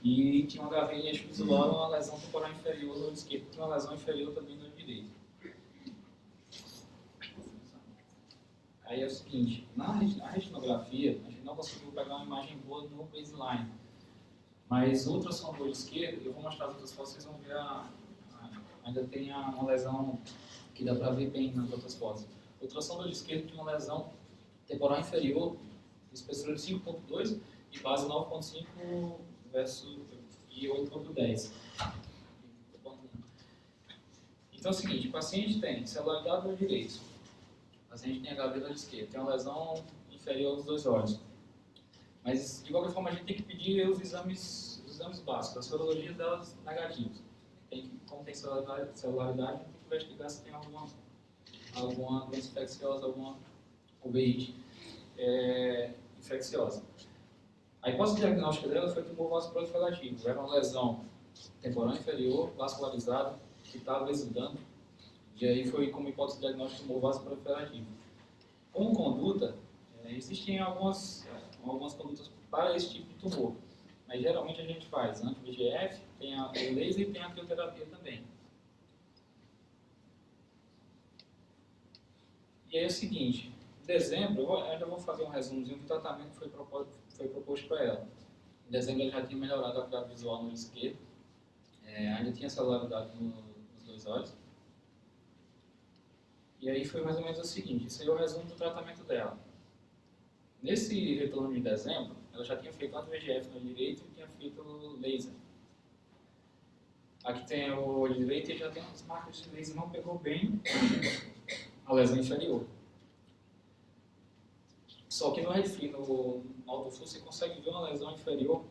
e tinha uma graveia em eixo visual e uma lesão temporal inferior no olho esquerdo, tinha uma lesão inferior também no olho direito. Aí é o seguinte, na retinografia, a gente não conseguiu pegar uma imagem boa no baseline, mas o ultrassom do olho esquerdo, eu vou mostrar as outras fotos, vocês vão ver ainda tem uma lesão que dá para ver bem nas outras fotos. O ultrassom do olho esquerdo tinha uma lesão temporal inferior, espessura de 5.2 e base 9.5 e 8.10. Então é o seguinte, o paciente tem celularidade do olho direito, o paciente tem HIV do olho esquerdo, tem uma lesão inferior aos 2 olhos. Mas, de qualquer forma, a gente tem que pedir os exames básicos, as sorologias delas negativas. Como tem celularidade, a gente tem que investigar se tem alguma doença infecciosa, alguma uveíte infecciosa. A hipótese diagnóstica dela foi tumor vasoproliferativo. Era uma lesão temporal inferior, vascularizada, que estava exudando, e aí foi como hipótese diagnóstica tumor vasoproliferativo. Como conduta, existem algumas condutas para esse tipo de tumor, mas geralmente a gente faz anti-VEGF, tem o laser e tem a quimioterapia também. E aí é o seguinte, dezembro, eu ainda vou fazer um resumozinho do tratamento que foi proposto para ela. Em dezembro ela já tinha melhorado a acuidade visual no olho esquerdo, ainda tinha celularidade nos 2 olhos. E aí foi mais ou menos o seguinte, isso aí é o resumo do tratamento dela. Nesse retorno de dezembro, ela já tinha feito anti-VEGF no olho direito e tinha feito laser. Aqui tem o olho direito e já tem umas marcas de laser, não pegou bem a lesão inferior. Só que no RFI, no autofluxo, você consegue ver uma lesão inferior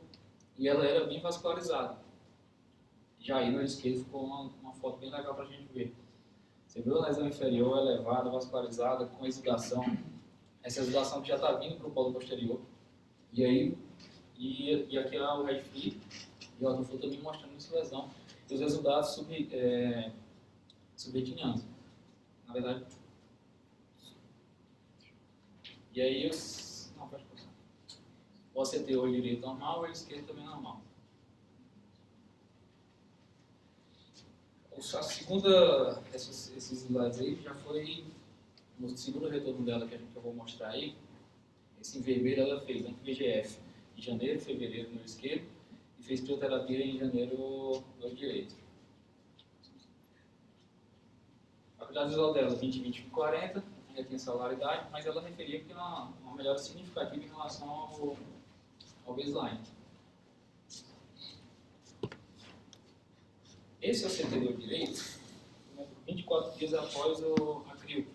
e ela era bem vascularizada. Já aí no olho esquerdo ficou uma foto bem legal para a gente ver. Você viu a lesão inferior elevada, vascularizada, com exudação. Essa exudação que já está vindo para o polo posterior. E aí, e aqui é o RFI e o autofluxo também mostrando essa lesão. E os resultados subretinianos. Na verdade. E aí, não, pode passar. Você tem o olho direito normal, o olho esquerdo também normal. A segunda, esses slides aí já foi no segundo retorno dela que eu vou mostrar aí. Esse em vermelho ela fez anti-VEGF em janeiro, fevereiro no olho esquerdo e fez crioterapia em janeiro no olho direito. A acuidade visual dela 20, 20, 40, ainda tem celularidade, mas ela referia que tem uma melhora significativa em relação ao baseline. Esse é o CT do olho direito, 24 dias após a crio.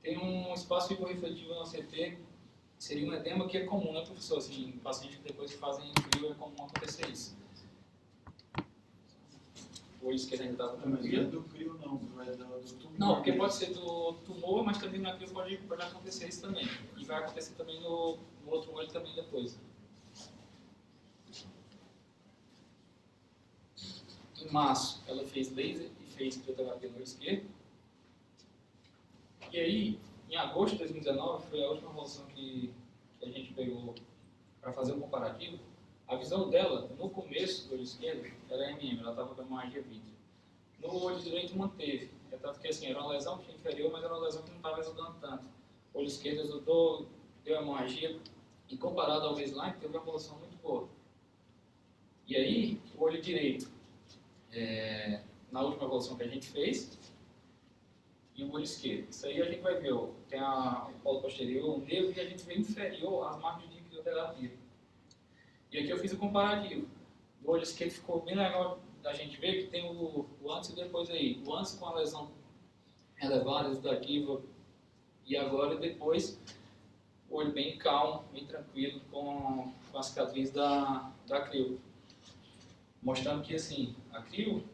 Tem um espaço hiporrefletivo no CT, seria um edema que é comum, né, professor? Assim, em pacientes que depois que fazem crio é comum acontecer isso. O olho esquerdo ainda está com Mas não é do crio não, é do tumor. Não, porque pode ser do tumor, mas também na crio pode acontecer isso também. E vai acontecer também no outro olho também depois. Em março, ela fez laser e fez crioterapia no olho esquerdo. E aí, em agosto de 2019, foi a última evolução que a gente pegou para fazer um comparativo. A visão dela, no começo do olho esquerdo, era MM, ela estava com hemorragia vítrea. No olho direito manteve. É tanto que assim, era uma lesão que inferior, mas era uma lesão que não estava exudando tanto. O olho esquerdo exudou, deu hemorragia, e comparado ao baseline, teve uma evolução muito boa. E aí, o olho direito, na última evolução que a gente fez, e o olho esquerdo. Isso aí a gente vai ver, tem o polo posterior, o nervo, e a gente vê inferior as marcas de crioterapia. E aqui eu fiz o comparativo. O olho esquerdo ficou bem legal da gente ver que tem o antes e depois aí. O antes com a lesão elevada, exudativa, e agora depois o olho bem calmo, bem tranquilo, com a cicatriz da crio. Mostrando que assim, a crio,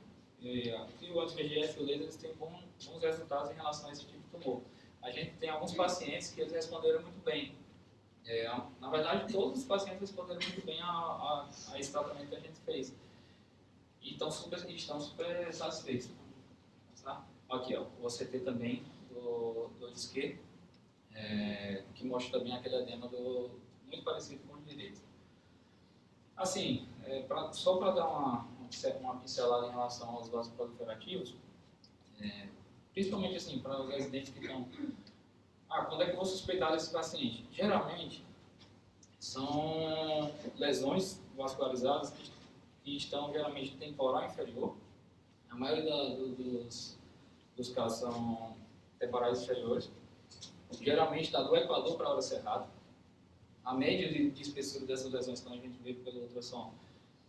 o anti-VEGF e o laser, eles têm bons resultados em relação a esse tipo de tumor. A gente tem alguns pacientes que eles responderam muito bem. Na verdade, todos os pacientes responderam muito bem a esse tratamento que a gente fez. E estão super satisfeitos. Tá? Aqui, ó, o OCT também do olho esquerdo, que mostra também aquele edema muito parecido com o direito. Assim, só para dar uma pincelada em relação aos vasos proliferativos, principalmente assim, para os residentes que estão... quando é que eu vou suspeitar desse paciente? Geralmente, são lesões vascularizadas que estão geralmente temporal inferior. A maioria dos casos são temporais inferiores. Geralmente está do equador para a hora cerrada. A média de espessura dessas lesões, quando a gente vê pelo ultrassom,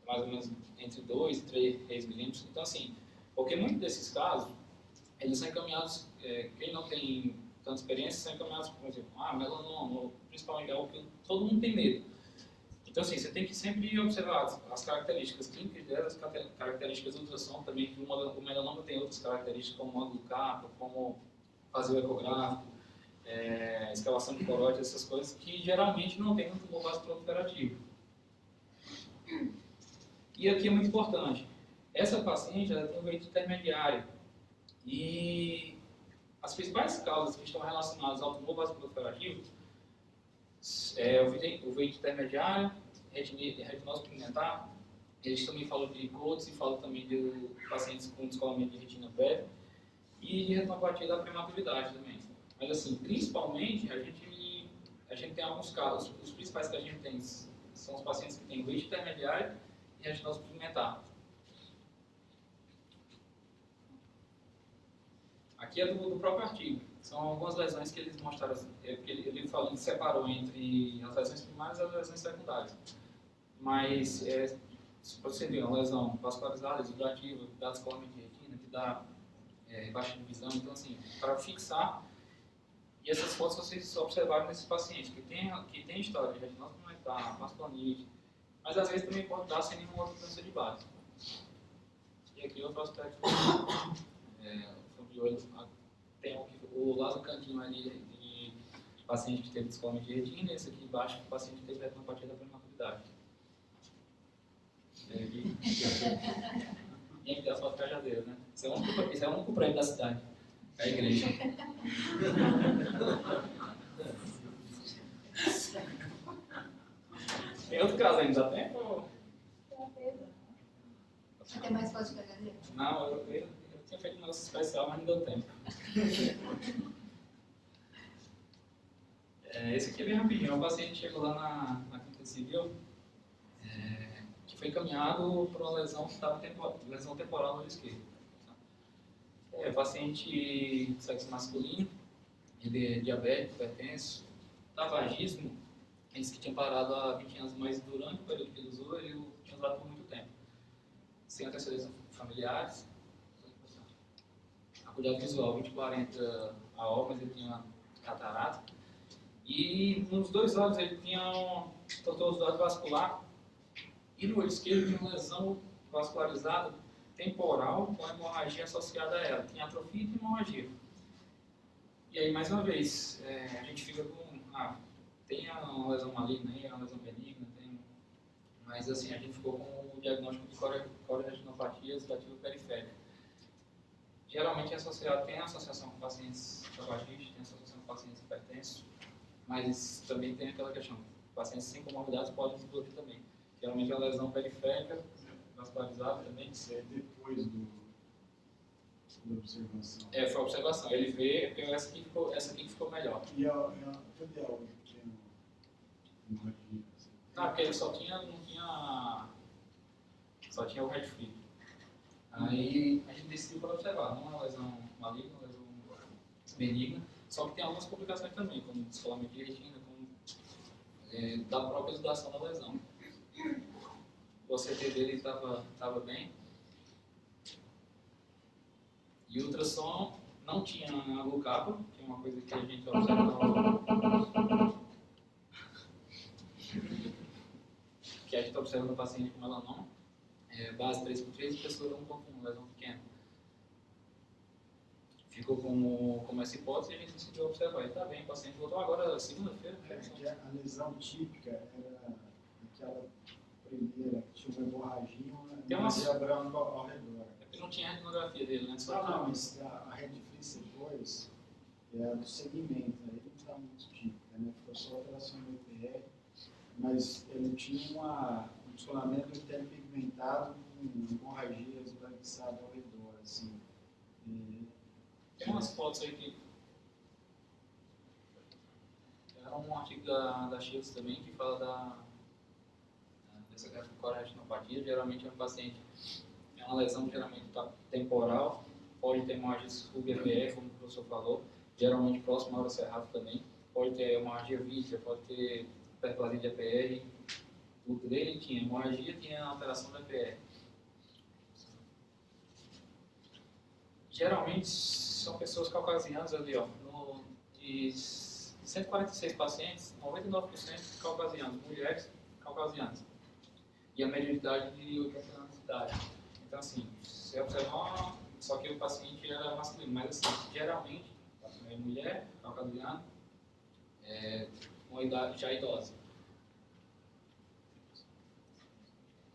é mais ou menos entre 2 e 3 milímetros. Então, assim, porque muitos desses casos, eles são encaminhados, quem não tem tanta experiência, são encaminhados, por exemplo, melanoma, principalmente é o que todo mundo tem medo. Então, assim, você tem que sempre observar as características clínicas delas, as características do ultrassom também, que o melanoma tem outras características, como módulo capa, como fazer o ecográfico, escavação de coróide, essas coisas, que geralmente não tem um tumor vasoproliferativo. E aqui é muito importante, essa paciente ela tem um veito intermediário, e as principais causas que estão relacionadas ao tumor vasoproliferativo o veito intermediário, retinose pigmentar, eles também falam de CODES e falam também de pacientes com descolamento de retina prévia e de retinopatia da prematuridade também. Mas assim, principalmente, a gente tem alguns casos, os principais que a gente tem são os pacientes que têm leite intermediário e retinose pigmentar. Aqui é do próprio artigo. São algumas lesões que eles mostraram, porque ele separou entre as lesões primárias e as lesões secundárias. Mas, se você ver uma lesão vascularizada, exudativa, que dá descolamento de retina, que dá baixa de visão, então assim, para fixar, e essas fotos vocês observaram nesses pacientes que tem história de retinose pigmentar, vasculanite, mas às vezes também pode dar sem nenhuma outra doença de base. E aqui outro aspecto, de olho, tem o lado cantinho ali de paciente que teve descolamento de retina, e esse aqui embaixo o paciente que teve retinopatia da prematuridade. Tinha que ter a foto cajadeira, né? Esse é o único prédio da cidade, é a igreja. Tem outro caso ainda, dá tempo? Tem mais foto de cajadeira? Não, eu tinha feito um negócio especial, mas não deu tempo. Esse aqui é bem rapidinho. O paciente chegou lá na Clínica Civil, que foi encaminhado por uma lesão que estava lesão temporal no olho esquerdo. Paciente de sexo masculino, ele é diabético, hipertenso, tabagismo, esse que tinha parado há 20 anos, mas durante o período que ele usou, ele tinha usado por muito tempo. Sem antecedentes familiares, acuidado visual 20/40 AO, mas ele tinha catarata. E nos dois olhos ele tinha tortuosidade vascular e no olho esquerdo tinha uma lesão vascularizada temporal com hemorragia associada a ela. Tinha atrofia e hemorragia. E aí, mais uma vez, a gente fica com... tem uma lesão maligna aí, uma lesão benigna, mas assim, a gente ficou com o diagnóstico de corioretinopatia exudativa periférica. Geralmente tem associação com pacientes tabagistas, tem associação com pacientes hipertensos, mas também tem aquela questão, pacientes sem comorbidades podem desenvolver também. Geralmente é uma lesão periférica, vascularizada também. Isso é depois da observação. Foi a observação. Ele vê, porque essa aqui ficou melhor. E cadê a outra que tem hemorragia? Não, porque ele só tinha o head free. Aí a gente decidiu para observar, não é uma lesão maligna, uma lesão benigna, só que tem algumas complicações também, como descolamento de retina, como da própria exudação da lesão. O OCT dele estava bem. E o ultrassom não tinha agulcapa, que é uma coisa que a gente observa que a gente observa no paciente com melanoma, base 3x3 e espessura 1.1, lesão pequena. Ficou como essa hipótese e a gente decidiu observar. Ele está bem, o paciente voltou agora segunda-feira. A lesão típica era aquela primeira, que tinha uma hemorragia e uma hemorragia branca ao redor. É porque não tinha a retinografia dele, né? Não, mas a Red Free depois é do segmento, aí não está muito típica, né? Ficou só a alteração do EPR, mas ele tinha um descolamento interno pigmentado com hemorragia esbranquiçada ao redor, assim. Tem umas fotos aí que... Era um artigo da Shields também que fala dessa corioretinopatia. Geralmente é um paciente, é uma lesão geralmente temporal, pode ter hemorragia sub-EPR, como o professor falou, geralmente próximo ao cerrado também, pode ter hemorragia vítrea, pode ter hiperplasia de EPR. O dele tinha hemorragia, tinha alteração da EPR. Geralmente são pessoas caucasianas ali, ó. De 146 pacientes, 99% caucasianos, mulheres caucasianas. E a média de idade de 80 anos de idade. Então, assim, você observa, só que o paciente era masculino, mas assim, geralmente, é mulher, caucasiana, uma idade já idosa.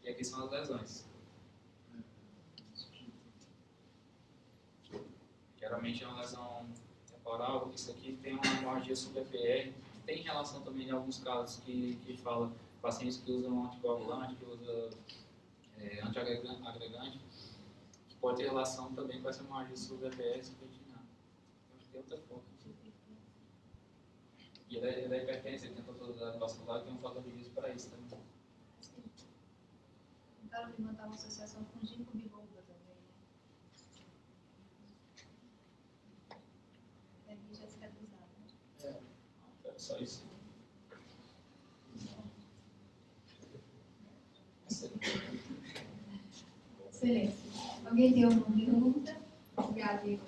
E aqui são as lesões. Geralmente é uma lesão temporal, isso aqui tem uma hemorragia sub-EPR, tem relação também em alguns casos que fala pacientes que usam anticoagulante, que usam antiagregante, que pode ter relação também com essa hemorragia sub-EPR, sub-retinal. tem outra forma. E da hipertensão, tem totalidade vascular, tem um fator de risco para isso também. Tentaram levantar uma associação com ginkgo biloba também, né? É já cicatrizado, né? É só isso. Excelente. Alguém tem alguma pergunta? Obrigada, Igor.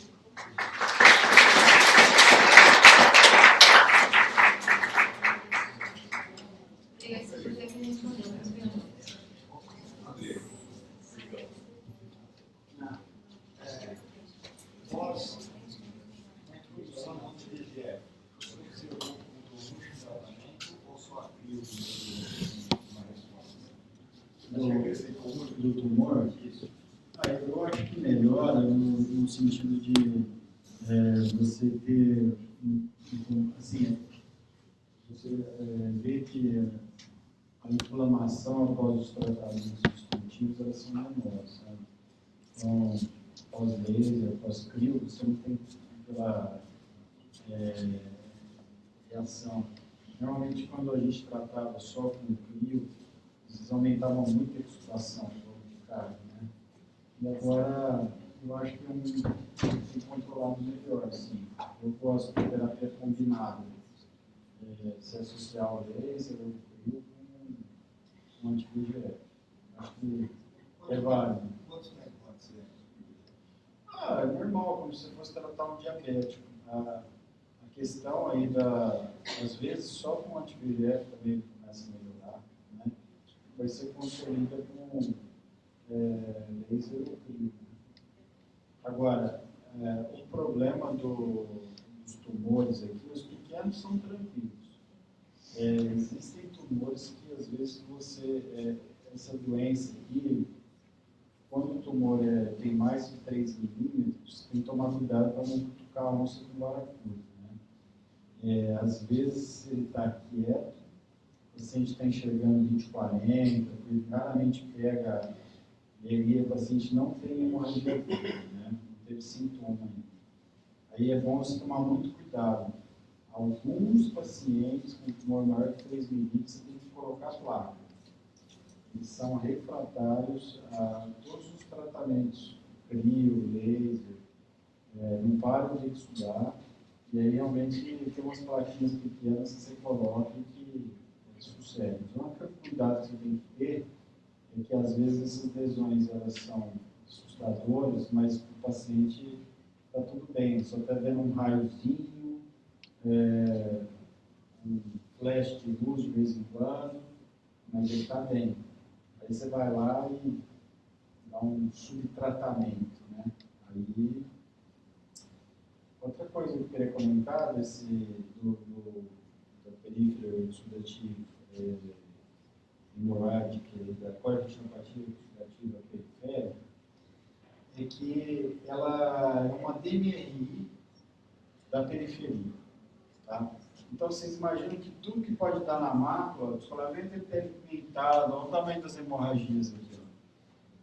Obrigada, se você puder responder as perguntas. Nós, na introdução do IBGE, você observou um tratamento ou só aquilo uma resposta? Do tumor? Eu acho que melhora no sentido de você ter, assim, você vê que a inflamação após os tratamentos destrutivos, elas são menores, sabe? Então, pós-laser, pós-crio, você não tem aquela reação. Normalmente, quando a gente tratava só com crio, eles aumentavam muito a exsudação do carne, né? E agora, eu acho que tem controlado melhor, assim. Eu gosto de terapia combinada, se associar ao laser ou crio com um anti-VEGF. Acho que é válido. Quantos negócios É normal, como se fosse tratar um diabético. A questão aí, às vezes, só com anti-VEGF também começa a melhorar, né? Vai ser consolida com laser ou crio. Agora, o problema dos tumores aqui, os pequenos são tranquilos. Existem tumores que, às vezes, essa doença aqui, quando o tumor tem mais de 3 milímetros, tem que tomar cuidado para não cutucar a onça com baracuda, né? Às vezes ele está quieto, o paciente está enxergando 20/40, ele raramente pega, e aí o paciente não tem hemorragia, né? Não teve sintoma ainda. Aí é bom você tomar muito cuidado. Alguns pacientes com tumor maior que 3 milímetros, você tem que colocar placa. Eles são refratários a todos os tratamentos, crio, laser, não param de estudar, e aí realmente tem umas plaquinhas pequenas que você coloca e que sucede. Então, o único cuidado que você tem que ter é que às vezes essas lesões elas são assustadoras, mas para o paciente está tudo bem, só está vendo um raiozinho, um flash de luz de vez em quando, mas ele está bem. Aí você vai lá e dá um subtratamento, né? Aí, outra coisa que eu queria comentar da perífera exudativa hemorrágica e da coreoretinopatia exudativa periférica é que ela é uma DMRI da periferia, tá? Então, vocês imaginam que tudo que pode dar na mácula, o descolamento pigmentado, olha o tamanho das hemorragias aqui, ó.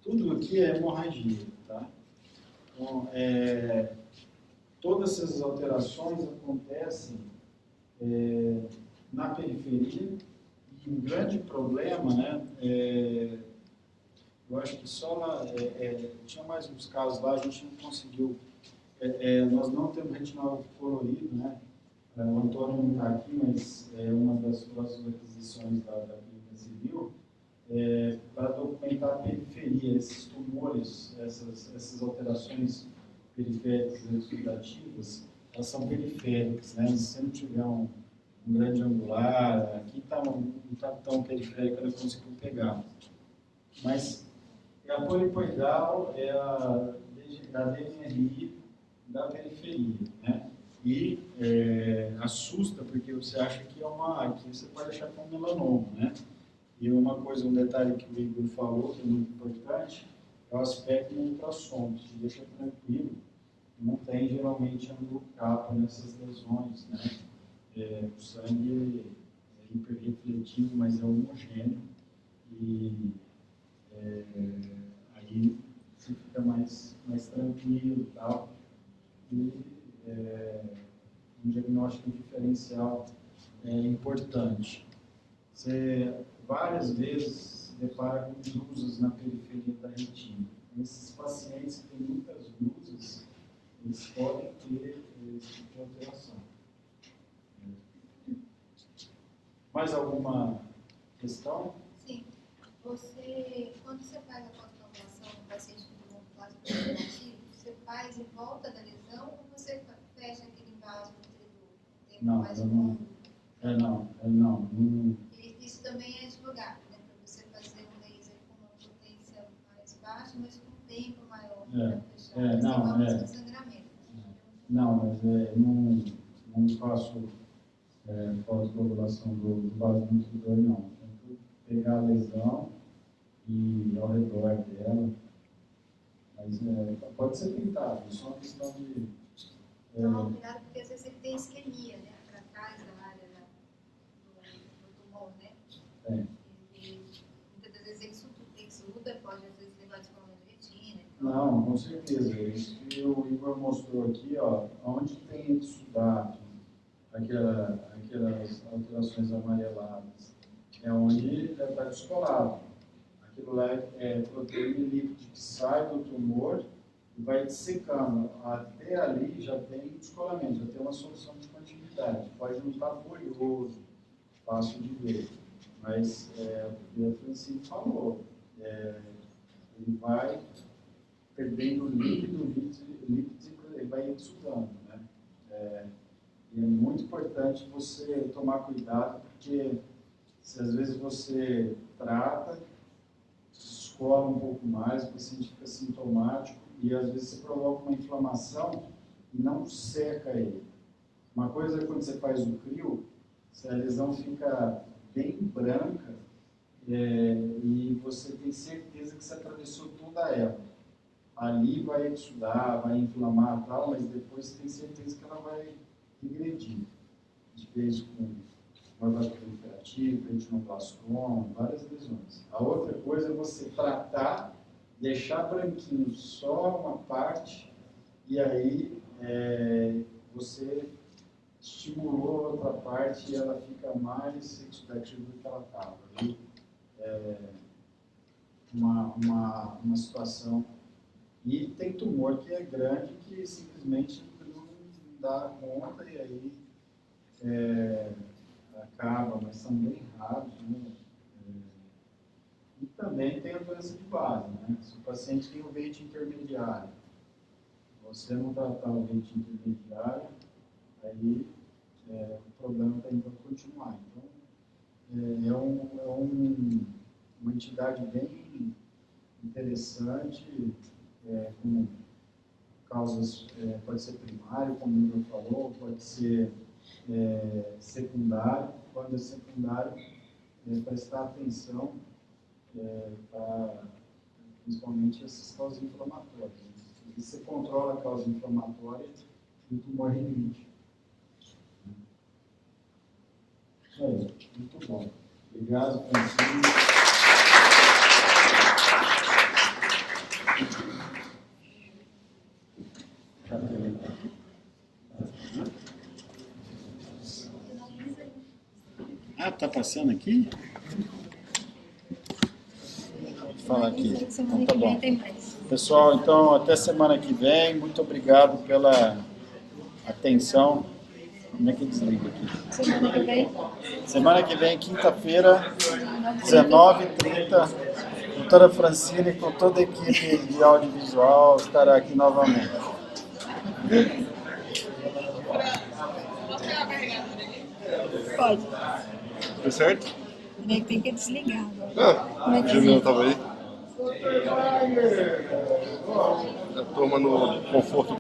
Tudo aqui é hemorragia, tá? Então, todas essas alterações acontecem na periferia, e um grande problema, né, eu acho que só tinha mais uns casos lá, a gente não conseguiu, nós não temos retinal colorido, né? O Antônio não está aqui, mas é uma das próximas aquisições da Clínica Civil, para documentar a periferia, esses tumores, essas alterações periféricas exudativas, elas são periféricas, né? Se você não tiver um grande angular, aqui não está tão periférico, eu não consigo pegar. Mas a polipoidal é a DMRI da periferia, né? E assusta, porque você acha que aqui você pode achar que é um melanoma, né? E um detalhe que o Igor falou, que é muito importante, é o aspecto do ultrassom, que deixa tranquilo, não tem geralmente ângulo capa nessas lesões, né? O sangue é hiperrefletivo, mas é homogêneo, e aí você fica mais tranquilo e tal. E um diagnóstico diferencial importante. Você várias vezes se depara com luzes na periferia da retina. Esses pacientes que têm muitas luzes, eles podem ter esse tipo de alteração. Mais alguma questão? Sim. Quando você faz a pós-graduação no paciente com plasma negativo, você faz em volta da lesão ou você fecha aquele vaso nutrido? Não, não. Isso também é divulgado, né? Para você fazer um laser com uma potência mais baixa, mas com um tempo maior para fechar. Sangramento. Não, mas não faço pós-coagulação do vaso nutridor, não. Tento pegar a lesão e ao redor dela, mas pode ser tentado, é só uma questão de... Então, cuidado, porque às vezes ele tem isquemia, né? Para trás da área do tumor, né? E muitas das vezes ele exuda, pode às vezes levar descolamento de retina. Então... Não, com certeza. Isso que o Igor mostrou aqui, ó, onde tem exudato, aquelas alterações amareladas, é onde já está descolado. Aquilo lá é proteína lípida que sai do tumor e vai dessecando. Até ali já tem descolamento, já tem uma solução de continuidade. Pode não estar folhoso, fácil de ver. Mas, o a Francine falou, ele vai perdendo líquido, ele vai exudando, né? E é muito importante você tomar cuidado, porque se às vezes você trata, escola um pouco mais, o paciente fica sintomático e às vezes você provoca uma inflamação e não seca ele. Uma coisa é quando você faz o crio, se a lesão fica bem branca e você tem certeza que você atravessou toda ela. Ali vai exudar, vai inflamar e tal, mas depois você tem certeza que ela vai regredir. A gente vê isso com mordatura proliferativa, retinoblastoma, várias lesões. A outra coisa é você tratar, deixar branquinho só uma parte e aí você estimulou a outra parte e ela fica mais exudativa do que ela estava. Uma situação. E tem tumor que é grande que simplesmente não dá conta e aí acaba, mas são bem raros, né? E também tem a doença de base, né? Se o paciente tem o veite intermediário, você não tratar o veite intermediário, aí o problema tem que continuar. Então, uma entidade bem interessante, com causas, pode ser primário, como o Igor falou, pode ser secundário. Quando é secundário, prestar atenção para, principalmente, essas causas inflamatórias. Se você controla a causa inflamatória, o tumor regride. Isso aí, muito bom. Obrigado, Francisco. Tá passando aqui? Vou falar aqui. Então, tá bom. Pessoal, então até semana que vem. Muito obrigado pela atenção. Como é que desliga aqui? Semana que vem? Semana que vem, quinta-feira, 19h30, doutora Francine com toda a equipe de audiovisual estará aqui novamente. Pode. Tá certo? Tem que desligar. O Juliano estava aí. A turma no conforto